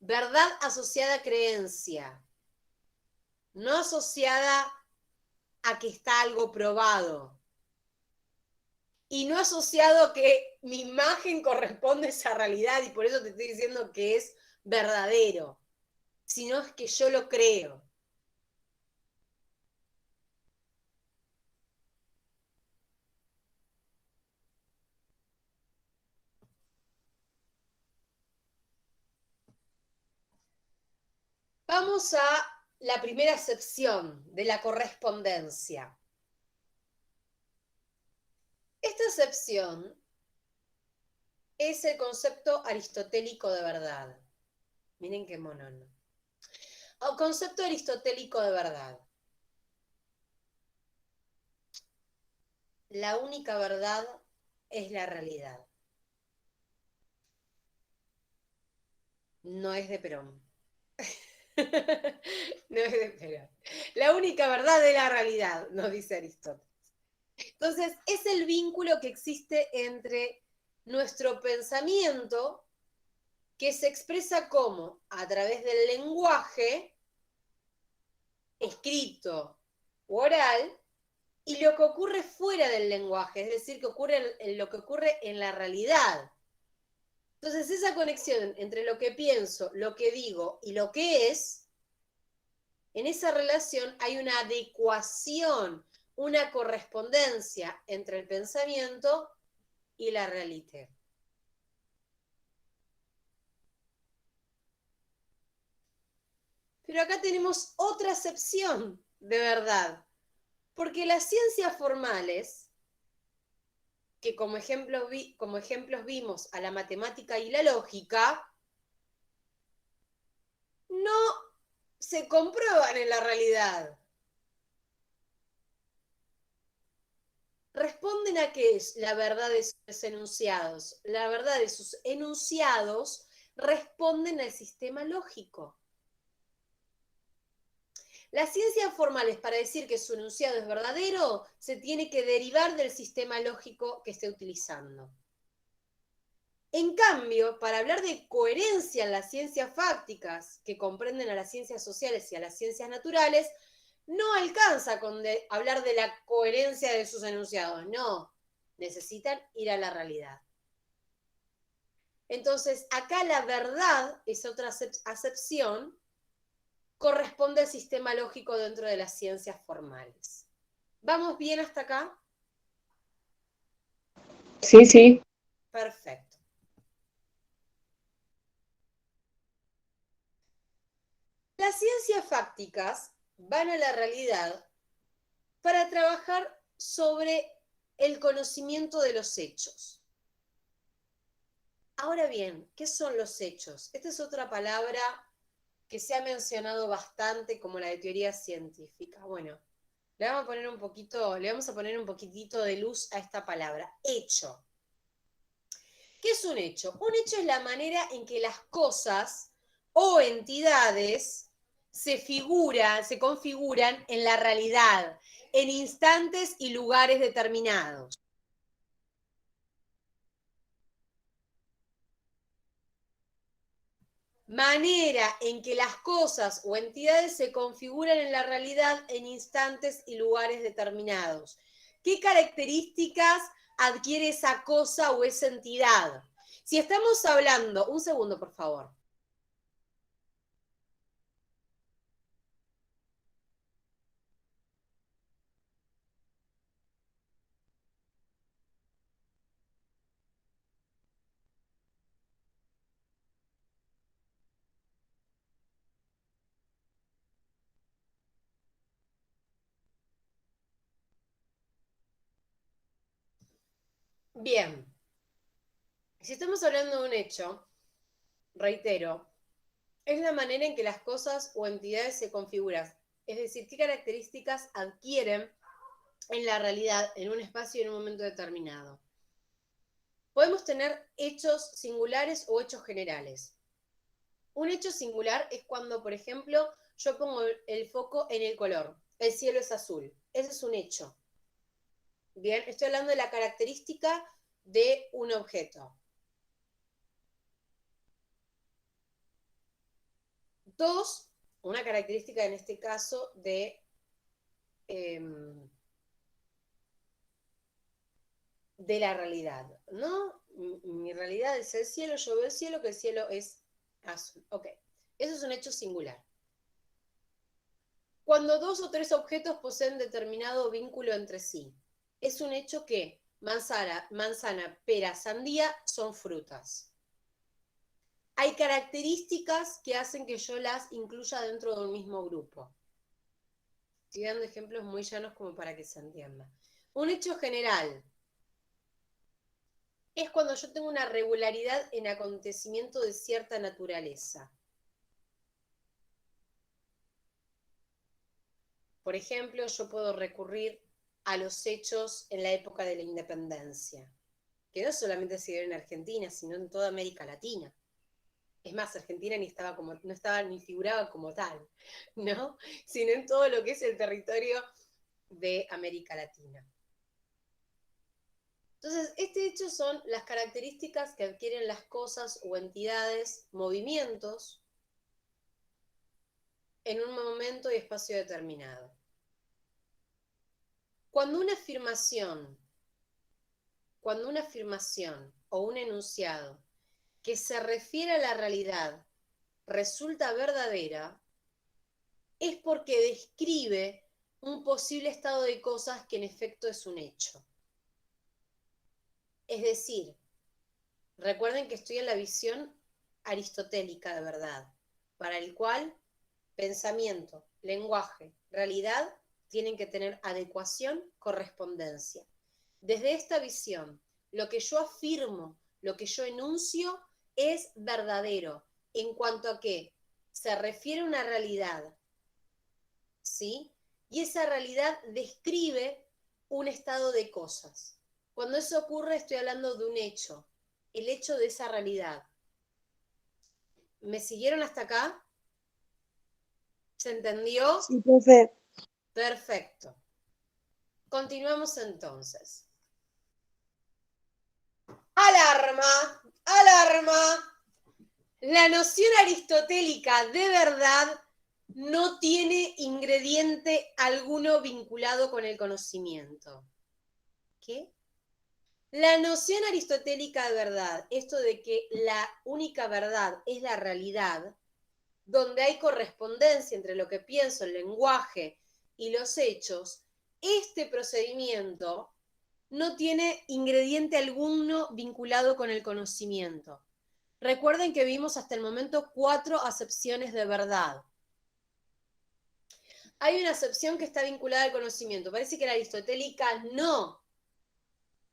Verdad asociada a creencia, no asociada a que está algo probado. Y no asociado a que mi imagen corresponde a esa realidad y por eso te estoy diciendo que es verdadero, sino es que yo lo creo. Vamos a la primera acepción de la correspondencia. Esta acepción es el concepto aristotélico de verdad. Miren qué mono, ¿no? El concepto aristotélico de verdad. La única verdad es la realidad. No es de Perón. No es de Perón. La única verdad es la realidad, nos dice Aristóteles. Entonces, es el vínculo que existe entre nuestro pensamiento, que se expresa como a través del lenguaje, escrito u oral, y lo que ocurre fuera del lenguaje, es decir, que ocurre lo que ocurre en la realidad. Entonces, esa conexión entre lo que pienso, lo que digo y lo que es, en esa relación hay una adecuación, una correspondencia entre el pensamiento y la realidad. Pero acá tenemos otra acepción de verdad, porque las ciencias formales, que como ejemplos vimos a la matemática y la lógica, no se comprueban en la realidad. Responden a qué es la verdad de sus enunciados. La verdad de sus enunciados responden al sistema lógico. Las ciencias formales, para decir que su enunciado es verdadero, se tiene que derivar del sistema lógico que esté utilizando. En cambio, para hablar de coherencia en las ciencias fácticas, que comprenden a las ciencias sociales y a las ciencias naturales, no alcanza con hablar de la coherencia de sus enunciados, no. Necesitan ir a la realidad. Entonces, acá la verdad es otra acepción, corresponde al sistema lógico dentro de las ciencias formales. ¿Vamos bien hasta acá? Sí, sí. Perfecto. Las ciencias fácticas van a la realidad para trabajar sobre el conocimiento de los hechos. Ahora bien, ¿qué son los hechos? Esta es otra palabra que se ha mencionado bastante como la de teoría científica. Bueno, le vamos a poner un poquitito de luz a esta palabra, hecho. ¿Qué es un hecho? Un hecho es la manera en que las cosas o entidades se configuran en la realidad, en instantes y lugares determinados. Manera en que las cosas o entidades se configuran en la realidad en instantes y lugares determinados. ¿Qué características adquiere esa cosa o esa entidad? Si estamos hablando, un segundo por favor. Bien. Si estamos hablando de un hecho, reitero, es la manera en que las cosas o entidades se configuran. Es decir, qué características adquieren en la realidad, en un espacio y en un momento determinado. Podemos tener hechos singulares o hechos generales. Un hecho singular es cuando, por ejemplo, yo pongo el foco en el color. El cielo es azul. Ese es un hecho. Bien, estoy hablando de la característica de un objeto. Dos, una característica en este caso de la realidad, ¿no? Mi realidad es el cielo, yo veo el cielo, que el cielo es azul. Ok, eso es un hecho singular. Cuando dos o tres objetos poseen determinado vínculo entre sí, es un hecho que manzana, pera, sandía son frutas. Hay características que hacen que yo las incluya dentro de un mismo grupo. Estoy dando ejemplos muy llanos como para que se entienda. Un hecho general es cuando yo tengo una regularidad en acontecimiento de cierta naturaleza. Por ejemplo, yo puedo recurrir a los hechos en la época de la independencia, que no solamente se dio en Argentina, sino en toda América Latina. Es más, Argentina no estaba ni figuraba como tal, ¿no? Sino en todo lo que es el territorio de América Latina. Entonces, este hecho son las características que adquieren las cosas o entidades, movimientos, en un momento y espacio determinado. Cuando una afirmación o un enunciado que se refiere a la realidad resulta verdadera, es porque describe un posible estado de cosas que en efecto es un hecho. Es decir, recuerden que estoy en la visión aristotélica de verdad, para el cual pensamiento, lenguaje, realidad tienen que tener adecuación, correspondencia. Desde esta visión, lo que yo afirmo, lo que yo enuncio, es verdadero en cuanto a que se refiere a una realidad, ¿sí? Y esa realidad describe un estado de cosas. Cuando eso ocurre, estoy hablando de un hecho, el hecho de esa realidad. ¿Me siguieron hasta acá? ¿Se entendió? Sí, profe. Perfecto. Continuamos entonces. ¡Alarma! ¡Alarma! La noción aristotélica de verdad no tiene ingrediente alguno vinculado con el conocimiento. ¿Qué? La noción aristotélica de verdad, esto de que la única verdad es la realidad, donde hay correspondencia entre lo que pienso, el lenguaje y los hechos, este procedimiento no tiene ingrediente alguno vinculado con el conocimiento. Recuerden que vimos hasta el momento 4 acepciones de verdad. Hay una acepción que está vinculada al conocimiento. Parece que la aristotélica no.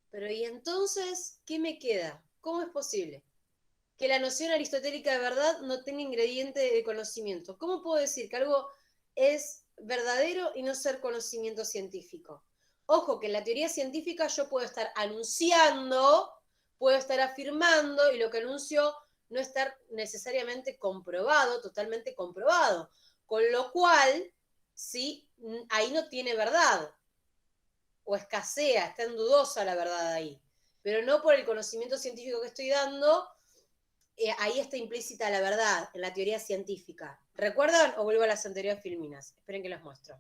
Pero ¿y entonces qué me queda? ¿Cómo es posible que la noción aristotélica de verdad no tenga ingrediente de conocimiento? ¿Cómo puedo decir que algo es verdadero y no ser conocimiento científico? Ojo, que en la teoría científica yo puedo estar anunciando, puedo estar afirmando, y lo que anuncio no estar necesariamente comprobado, totalmente comprobado. Con lo cual, sí, ahí no tiene verdad. O escasea, está en dudosa la verdad ahí. Pero no por el conocimiento científico que estoy dando, ahí está implícita la verdad, en la teoría científica. ¿Recuerdan o vuelvo a las anteriores filminas? Esperen que los muestro.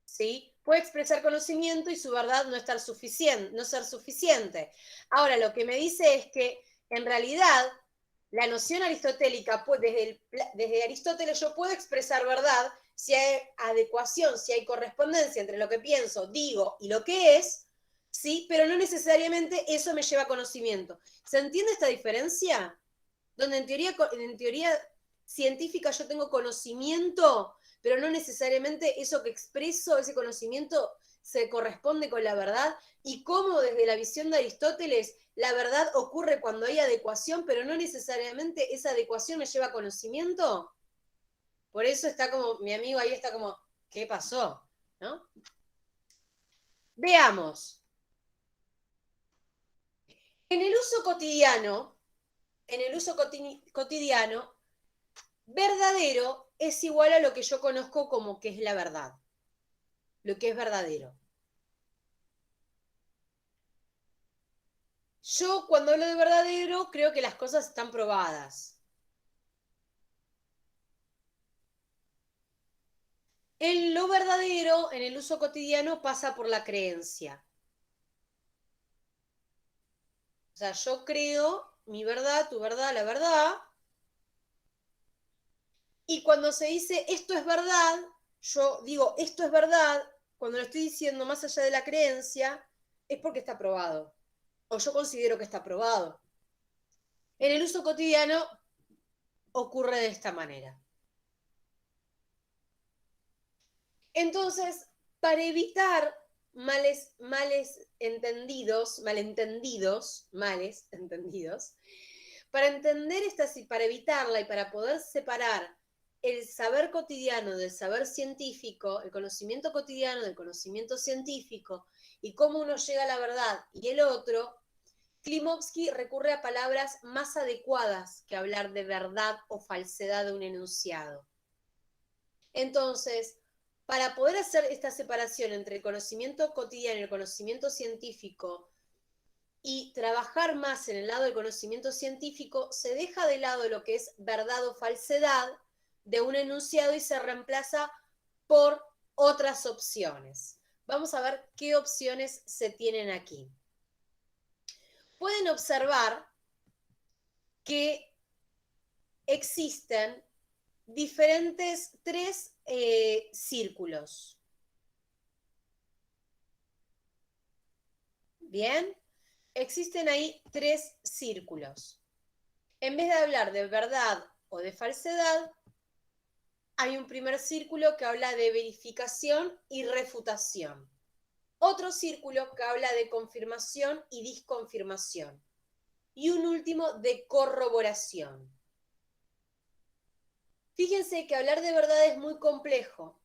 ¿Sí? Puede expresar conocimiento y su verdad no ser suficiente. Ahora, lo que me dice es que, en realidad, la noción aristotélica, desde Aristóteles yo puedo expresar verdad si hay adecuación, si hay correspondencia entre lo que pienso, digo y lo que es, ¿sí? Pero no necesariamente eso me lleva a conocimiento. ¿Se entiende esta diferencia? Donde en teoría científica yo tengo conocimiento, pero no necesariamente eso que expreso, ese conocimiento, se corresponde con la verdad y cómo desde la visión de Aristóteles la verdad ocurre cuando hay adecuación, pero no necesariamente esa adecuación me lleva a conocimiento. Por eso está como, mi amigo ahí está como, ¿qué pasó? ¿No? Veamos. En el uso cotidiano, verdadero es igual a lo que yo conozco como que es la verdad, lo que es verdadero. Yo cuando hablo de verdadero creo que las cosas están probadas. En lo verdadero, en el uso cotidiano, pasa por la creencia. O sea, yo creo mi verdad, tu verdad, la verdad. Y cuando se dice esto es verdad, yo digo esto es verdad, cuando lo estoy diciendo más allá de la creencia, es porque está probado. O yo considero que está probado. En el uso cotidiano ocurre de esta manera. Entonces, para evitar malentendidos, para evitarla y para poder separar el saber cotidiano del saber científico, el conocimiento cotidiano del conocimiento científico y cómo uno llega a la verdad y el otro, Klimovsky recurre a palabras más adecuadas que hablar de verdad o falsedad de un enunciado. Entonces, para poder hacer esta separación entre el conocimiento cotidiano y el conocimiento científico y trabajar más en el lado del conocimiento científico, se deja de lado lo que es verdad o falsedad de un enunciado y se reemplaza por otras opciones. Vamos a ver qué opciones se tienen aquí. Pueden observar que existen diferentes tres círculos. Bien, existen ahí tres círculos. En vez de hablar de verdad o de falsedad, hay un primer círculo que habla de verificación y refutación. Otro círculo que habla de confirmación y disconfirmación. Y un último de corroboración. Fíjense que hablar de verdad es muy complejo.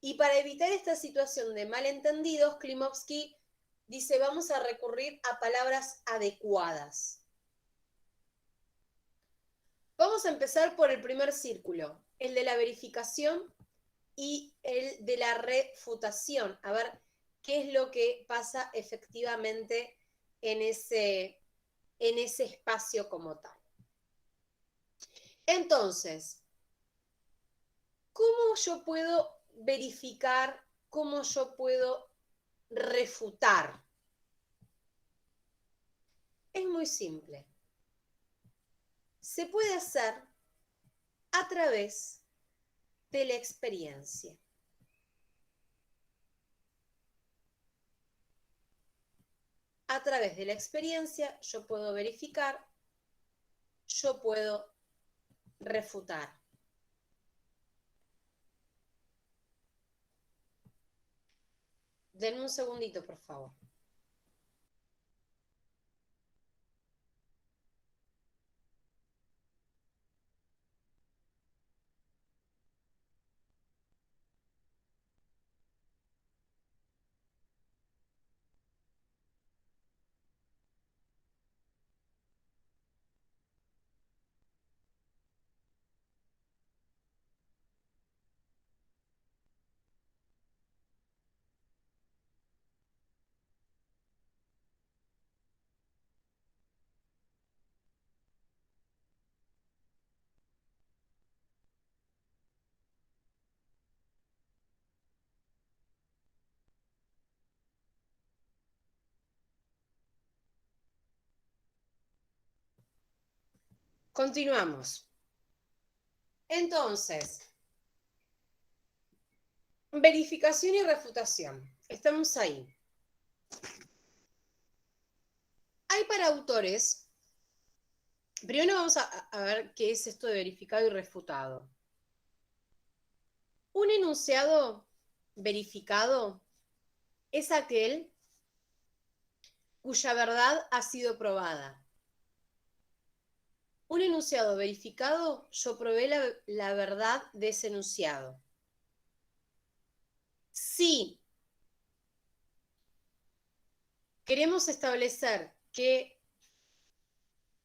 Y para evitar esta situación de malentendidos, Klimovsky dice, vamos a recurrir a palabras adecuadas. Vamos a empezar por el primer círculo, el de la verificación y el de la refutación. A ver qué es lo que pasa efectivamente en ese espacio como tal. Entonces, ¿cómo yo puedo verificar, cómo yo puedo refutar? Es muy simple. Se puede hacer a través de la experiencia. A través de la experiencia yo puedo verificar, yo puedo refutar. Denme un segundito, por favor. Continuamos. Entonces, verificación y refutación. Estamos ahí. Hay para autores, primero vamos a ver qué es esto de verificado y refutado. Un enunciado verificado es aquel cuya verdad ha sido probada. Un enunciado verificado, yo probé la verdad de ese enunciado. Si queremos establecer que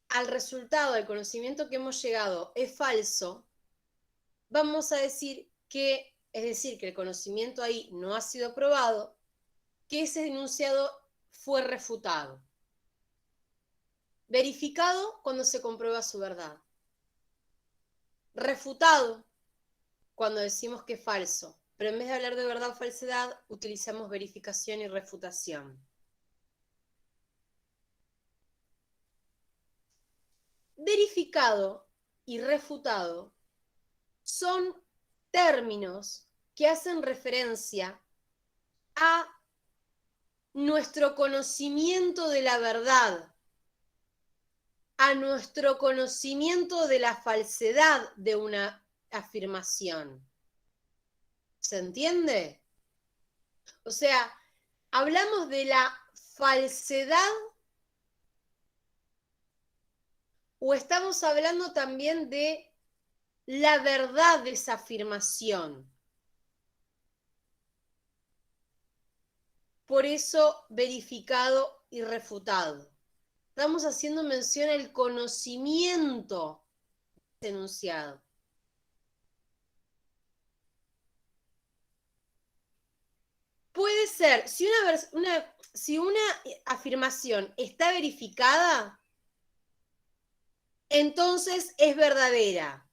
al resultado, al conocimiento que hemos llegado es falso, vamos a decir que, es decir, que el conocimiento ahí no ha sido probado, que ese enunciado fue refutado. Verificado cuando se comprueba su verdad. Refutado cuando decimos que es falso, pero en vez de hablar de verdad o falsedad, utilizamos verificación y refutación. Verificado y refutado son términos que hacen referencia a nuestro conocimiento de la verdad, a nuestro conocimiento de la falsedad de una afirmación. ¿Se entiende? O sea, hablamos de la falsedad o estamos hablando también de la verdad de esa afirmación. Por eso, verificado y refutado. Estamos haciendo mención al conocimiento enunciado. Puede ser, si una afirmación está verificada, entonces es verdadera.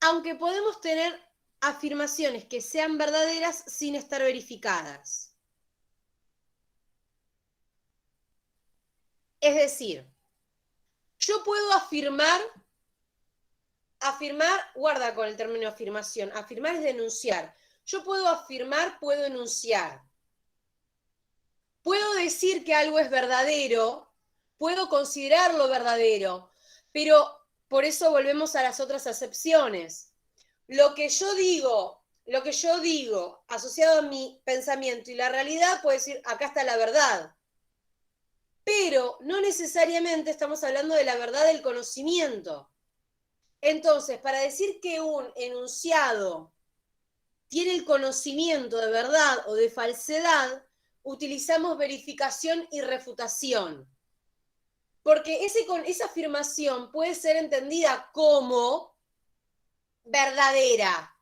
Aunque podemos tener afirmaciones que sean verdaderas sin estar verificadas. Es decir, yo puedo afirmar, guarda con el término afirmación, afirmar es denunciar. Yo puedo afirmar, puedo enunciar. Puedo decir que algo es verdadero, puedo considerarlo verdadero, pero por eso volvemos a las otras acepciones. Lo que yo digo, asociado a mi pensamiento y la realidad, puedo decir, acá está la verdad. Pero no necesariamente estamos hablando de la verdad del conocimiento. Entonces, para decir que un enunciado tiene el conocimiento de verdad o de falsedad, utilizamos verificación y refutación. Porque esa afirmación puede ser entendida como verdadera.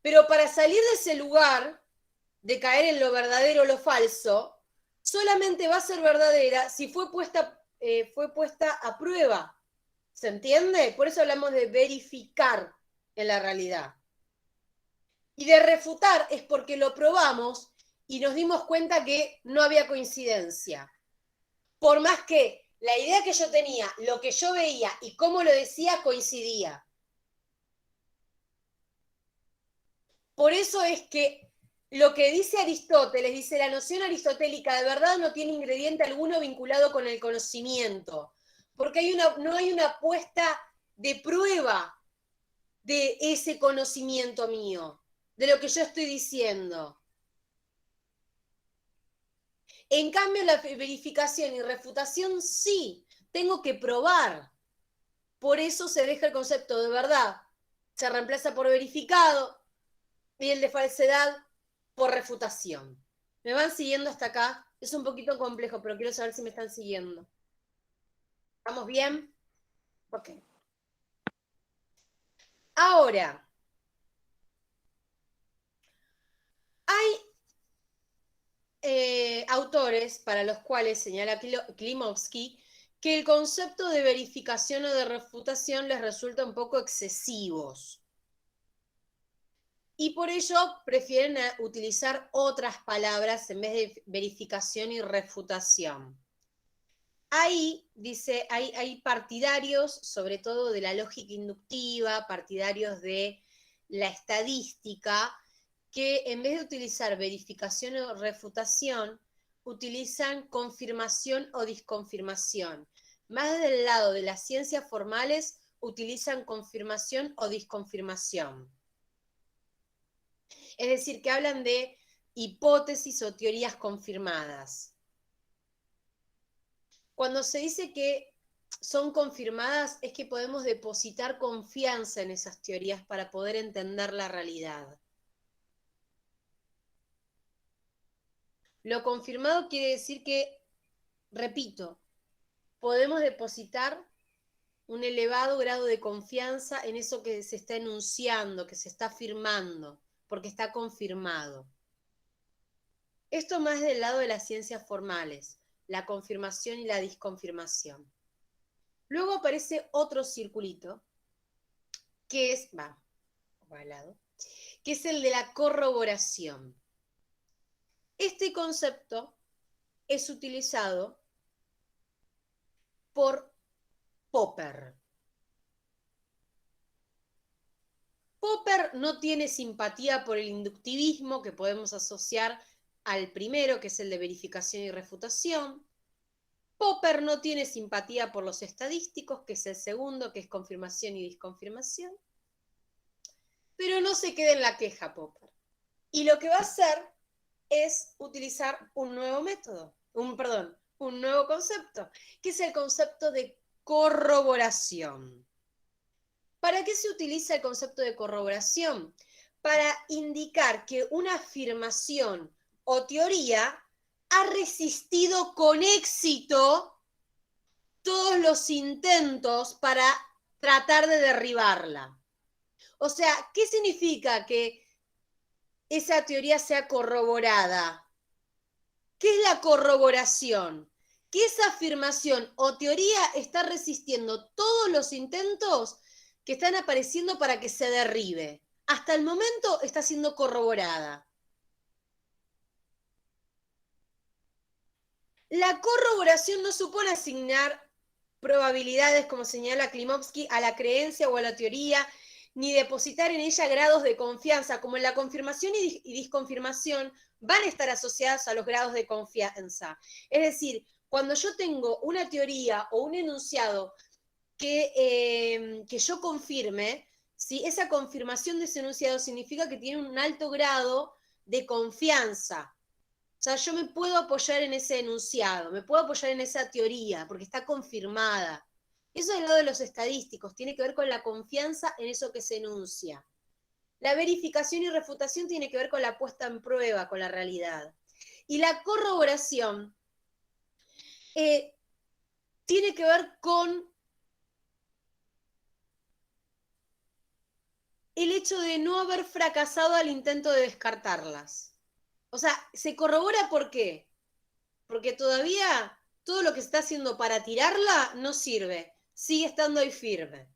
Pero para salir de ese lugar, de caer en lo verdadero o lo falso, solamente va a ser verdadera si fue puesta a prueba. ¿Se entiende? Por eso hablamos de verificar en la realidad. Y de refutar es porque lo probamos y nos dimos cuenta que no había coincidencia. Por más que la idea que yo tenía, lo que yo veía y cómo lo decía coincidía. Por eso es que lo que dice Aristóteles, dice la noción aristotélica de verdad no tiene ingrediente alguno vinculado con el conocimiento, porque no hay una puesta de prueba de ese conocimiento mío, de lo que yo estoy diciendo. En cambio, la verificación y refutación sí, tengo que probar. Por eso se deja el concepto de verdad, se reemplaza por verificado y el de falsedad por refutación. ¿Me van siguiendo hasta acá? Es un poquito complejo, pero quiero saber si me están siguiendo. ¿Estamos bien? Ok. Ahora, hay autores para los cuales señala Klimovsky que el concepto de verificación o de refutación les resulta un poco excesivos. Y por ello prefieren utilizar otras palabras en vez de verificación y refutación. Ahí, dice, hay partidarios, sobre todo de la lógica inductiva, partidarios de la estadística, que en vez de utilizar verificación o refutación, utilizan confirmación o disconfirmación. Más del lado de las ciencias formales, utilizan confirmación o disconfirmación. Es decir, que hablan de hipótesis o teorías confirmadas. Cuando se dice que son confirmadas es que podemos depositar confianza en esas teorías para poder entender la realidad. Lo confirmado quiere decir que, repito, podemos depositar un elevado grado de confianza en eso que se está enunciando, que se está afirmando, porque está confirmado. Esto más del lado de las ciencias formales, la confirmación y la disconfirmación. Luego aparece otro circulito, que es, al lado, que es el de la corroboración. Este concepto es utilizado por Popper. Popper no tiene simpatía por el inductivismo que podemos asociar al primero, que es el de verificación y refutación. Popper no tiene simpatía por los estadísticos, que es el segundo, que es confirmación y disconfirmación. Pero no se queda en la queja Popper. Y lo que va a hacer es utilizar un nuevo método, un nuevo concepto, que es el concepto de corroboración. ¿Para qué se utiliza el concepto de corroboración? Para indicar que una afirmación o teoría ha resistido con éxito todos los intentos para tratar de derribarla. O sea, ¿qué significa que esa teoría sea corroborada? ¿Qué es la corroboración? Que esa afirmación o teoría está resistiendo todos los intentos que están apareciendo para que se derribe. Hasta el momento está siendo corroborada. La corroboración no supone asignar probabilidades, como señala Klimovsky, a la creencia o a la teoría, ni depositar en ella grados de confianza, como en la confirmación y disconfirmación van a estar asociadas a los grados de confianza. Es decir, cuando yo tengo una teoría o un enunciado que yo confirme, ¿sí? Esa confirmación de ese enunciado significa que tiene un alto grado de confianza. O sea, yo me puedo apoyar en ese enunciado, me puedo apoyar en esa teoría, porque está confirmada. Eso es el lado de los estadísticos, tiene que ver con la confianza en eso que se enuncia. La verificación y refutación tiene que ver con la puesta en prueba, con la realidad. Y la corroboración tiene que ver con el hecho de no haber fracasado al intento de descartarlas. O sea, se corrobora ¿por qué? Porque todavía todo lo que se está haciendo para tirarla no sirve, sigue estando ahí firme.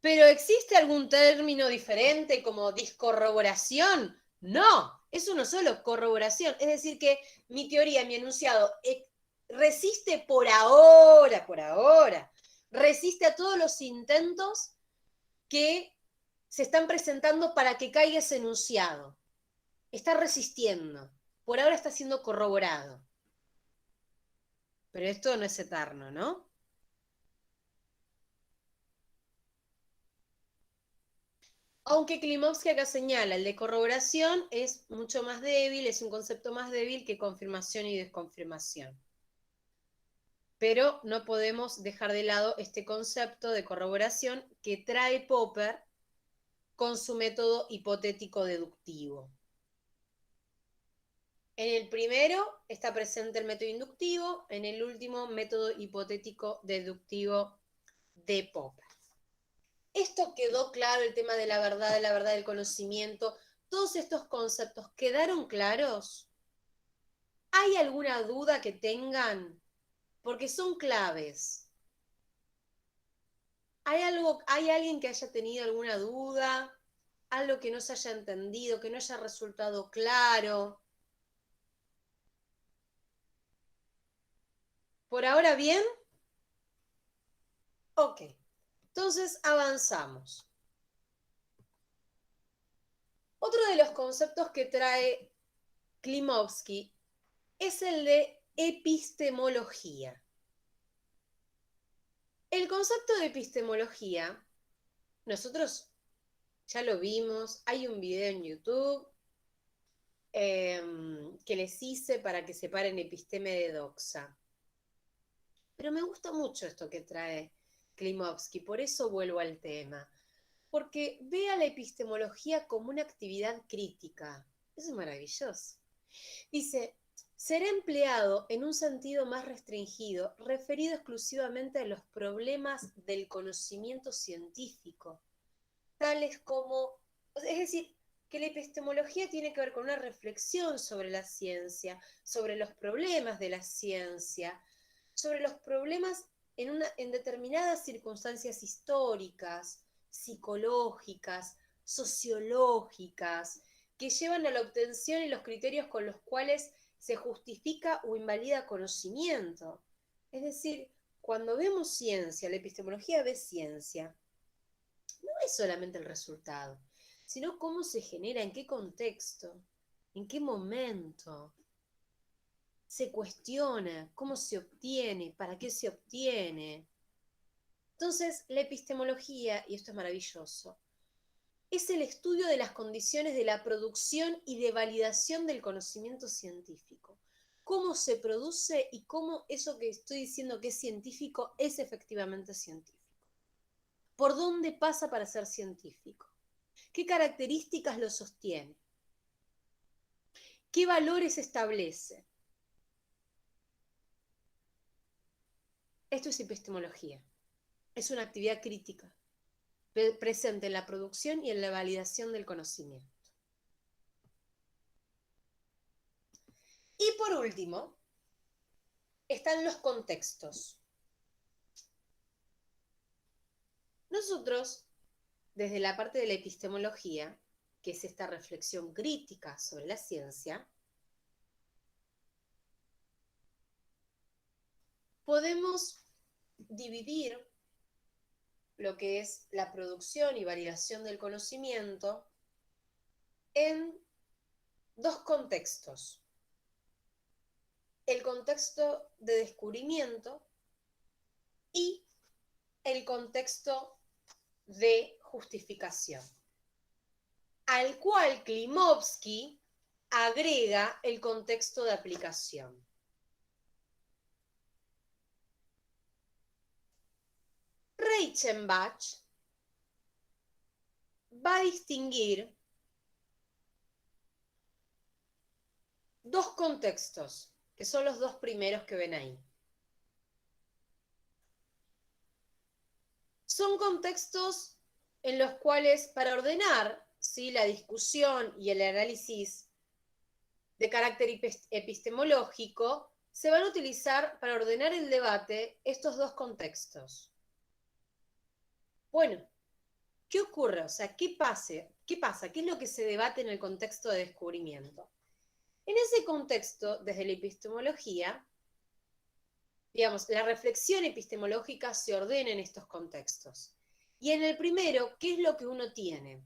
¿Pero existe algún término diferente como discorroboración? No, es uno solo, corroboración. Es decir, que mi teoría, mi enunciado, resiste por ahora, resiste a todos los intentos que se están presentando para que caiga ese enunciado. Está resistiendo. Por ahora está siendo corroborado. Pero esto no es eterno, ¿no? Aunque Klimovsky acá señala, el de corroboración es mucho más débil, es un concepto más débil que confirmación y desconfirmación. Pero no podemos dejar de lado este concepto de corroboración que trae Popper con su método hipotético deductivo. En el primero está presente el método inductivo, en el último método hipotético deductivo de Popper. ¿Esto quedó claro, el tema de la verdad del conocimiento? ¿Todos estos conceptos quedaron claros? ¿Hay alguna duda que tengan? Porque son claves. ¿Hay alguien que haya tenido alguna duda? ¿Algo que no se haya entendido, que no haya resultado claro? ¿Por ahora bien? Ok. Entonces avanzamos. Otro de los conceptos que trae Klimovsky es el de epistemología. El concepto de epistemología, nosotros ya lo vimos, hay un video en YouTube que les hice para que separen episteme de doxa. Pero me gusta mucho esto que trae Klimovsky, por eso vuelvo al tema. Porque ve a la epistemología como una actividad crítica. Eso es maravilloso. Dice, será empleado en un sentido más restringido, referido exclusivamente a los problemas del conocimiento científico, tales como, es decir, que la epistemología tiene que ver con una reflexión sobre la ciencia, sobre los problemas de la ciencia, sobre los problemas en determinadas circunstancias históricas, psicológicas, sociológicas, que llevan a la obtención y los criterios con los cuales se justifica o invalida conocimiento. Es decir, cuando vemos ciencia, la epistemología ve ciencia, no es solamente el resultado, sino cómo se genera, en qué contexto, en qué momento, se cuestiona, cómo se obtiene, para qué se obtiene. Entonces, la epistemología, y esto es maravilloso, es el estudio de las condiciones de la producción y de validación del conocimiento científico. Cómo se produce y cómo eso que estoy diciendo que es científico es efectivamente científico. ¿Por dónde pasa para ser científico? ¿Qué características lo sostiene? ¿Qué valores establece? Esto es epistemología. Es una actividad crítica, presente en la producción y en la validación del conocimiento. Y por último, están los contextos. Nosotros, desde la parte de la epistemología, que es esta reflexión crítica sobre la ciencia, podemos dividir lo que es la producción y validación del conocimiento en dos contextos. El contexto de descubrimiento y el contexto de justificación, al cual Klimovsky agrega el contexto de aplicación. Reichenbach va a distinguir dos contextos, que son los dos primeros que ven ahí. Son contextos en los cuales, para ordenar, ¿sí?, la discusión y el análisis de carácter epistemológico, se van a utilizar para ordenar el debate estos dos contextos. Bueno, ¿qué ocurre? O sea, ¿qué pasa? ¿Qué es lo que se debate en el contexto de descubrimiento? En ese contexto, desde la epistemología, digamos, la reflexión epistemológica se ordena en estos contextos. Y en el primero, ¿qué es lo que uno tiene?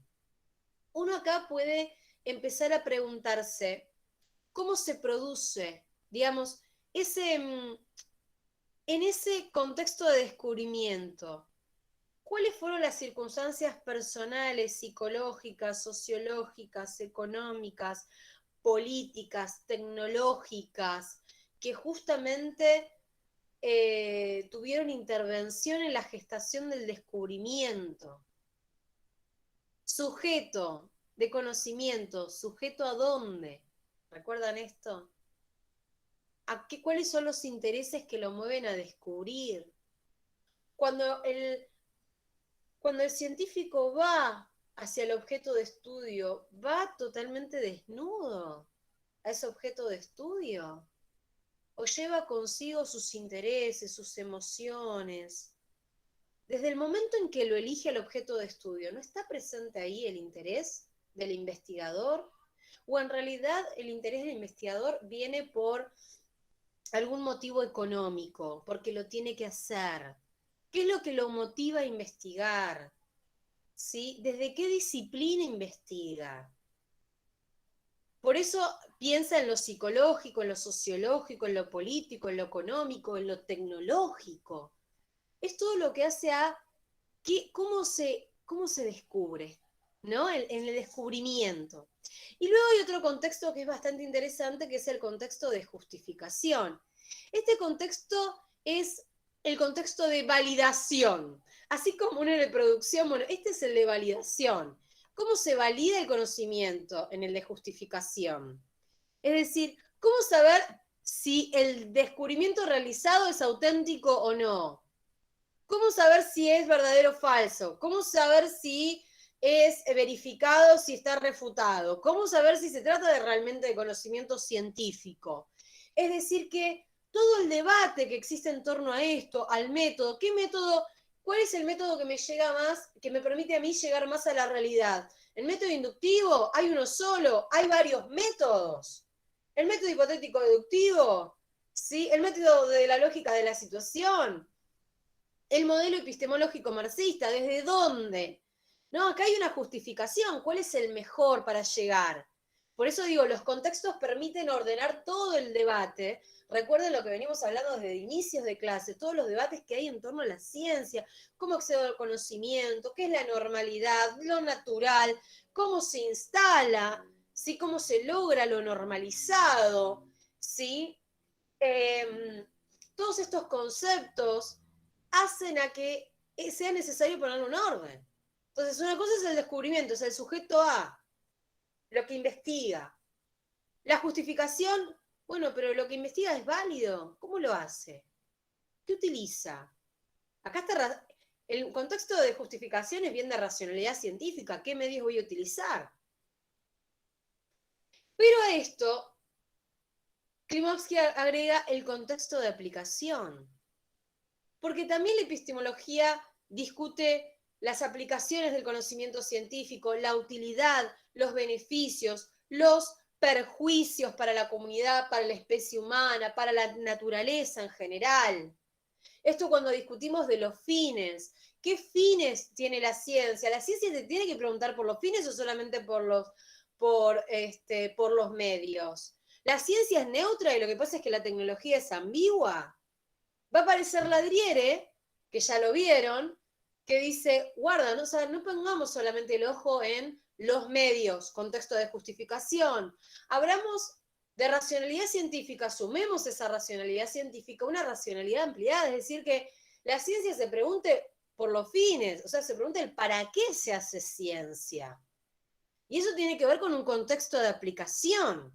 Uno acá puede empezar a preguntarse cómo se produce, digamos, en ese contexto de descubrimiento, ¿cuáles fueron las circunstancias personales, psicológicas, sociológicas, económicas, políticas, tecnológicas, que justamente tuvieron intervención en la gestación del descubrimiento? Sujeto de conocimiento, ¿sujeto a dónde? ¿Recuerdan esto? ¿Cuáles son los intereses que lo mueven a descubrir? Cuando el científico va hacia el objeto de estudio, ¿va totalmente desnudo a ese objeto de estudio? ¿O lleva consigo sus intereses, sus emociones? Desde el momento en que lo elige el objeto de estudio, ¿no está presente ahí el interés del investigador? ¿O en realidad el interés del investigador viene por algún motivo económico, porque lo tiene que hacer? ¿Qué es lo que lo motiva a investigar? ¿Sí? ¿Desde qué disciplina investiga? Por eso piensa en lo psicológico, en lo sociológico, en lo político, en lo económico, en lo tecnológico. Es todo lo que hace a cómo se descubre. ¿no? En el descubrimiento. Y luego hay otro contexto que es bastante interesante, que es el contexto de justificación. Este contexto es el contexto de validación. Así como uno de producción, bueno, este es el de validación. ¿Cómo se valida el conocimiento en el de justificación? Es decir, ¿cómo saber si el descubrimiento realizado es auténtico o no? ¿Cómo saber si es verdadero o falso? ¿Cómo saber si es verificado, si está refutado? ¿Cómo saber si se trata de realmente de conocimiento científico? Es decir, que todo el debate que existe en torno a esto, al método, ¿qué método, cuál es el método que me llega más, que me permite a mí llegar más a la realidad? ¿El método inductivo? ¿Hay uno solo? ¿Hay varios métodos? ¿El método hipotético deductivo? ¿Sí? ¿El método de la lógica de la situación? El modelo epistemológico marxista, ¿desde dónde? No, acá hay una justificación, ¿cuál es el mejor para llegar? Por eso digo, los contextos permiten ordenar todo el debate. Recuerden lo que venimos hablando desde inicios de clase, todos los debates que hay en torno a la ciencia, cómo accedo al conocimiento, qué es la normalidad, lo natural, cómo se instala, ¿sí? Cómo se logra lo normalizado, ¿sí? Todos estos conceptos hacen a que sea necesario poner un orden. Entonces, una cosa es el descubrimiento, es el sujeto A, lo que investiga. La justificación, bueno, pero lo que investiga es válido. ¿Cómo lo hace? ¿Qué utiliza? Acá está el contexto de justificación es bien de racionalidad científica. ¿Qué medios voy a utilizar? Pero a esto, Klimovsky agrega el contexto de aplicación. Porque también la epistemología discute las aplicaciones del conocimiento científico, la utilidad, los beneficios, los perjuicios para la comunidad, para la especie humana, para la naturaleza en general. Esto cuando discutimos de los fines. ¿Qué fines tiene la ciencia? ¿La ciencia te tiene que preguntar por los fines o solamente por los medios? La ciencia es neutra y lo que pasa es que la tecnología es ambigua. Va a aparecer Ladriere, que ya lo vieron, que dice, guarda, no, o sea, no pongamos solamente el ojo en los medios, contexto de justificación. Hablamos de racionalidad científica, sumemos esa racionalidad científica, una racionalidad ampliada, es decir, que la ciencia se pregunte por los fines, o sea, se pregunte el para qué se hace ciencia. Y eso tiene que ver con un contexto de aplicación.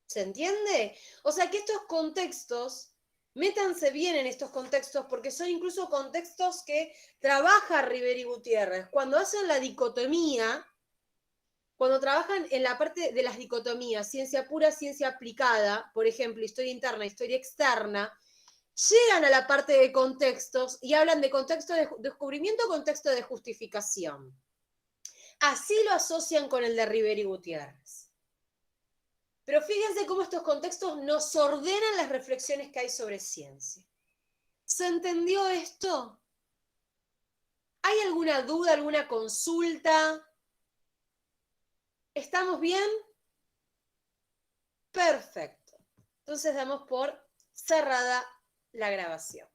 ¿Se entiende? O sea, que estos contextos, métanse bien en estos contextos, porque son incluso contextos que trabaja Rivera y Gutiérrez. Cuando hacen la dicotomía, cuando trabajan en la parte de las dicotomías, ciencia pura, ciencia aplicada, por ejemplo, historia interna, historia externa, llegan a la parte de contextos y hablan de contexto de descubrimiento, contexto de justificación. Así lo asocian con el de Rivera y Gutiérrez. Pero fíjense cómo estos contextos nos ordenan las reflexiones que hay sobre ciencia. ¿Se entendió esto? ¿Hay alguna duda, alguna consulta? ¿Estamos bien? Perfecto. Entonces damos por cerrada la grabación.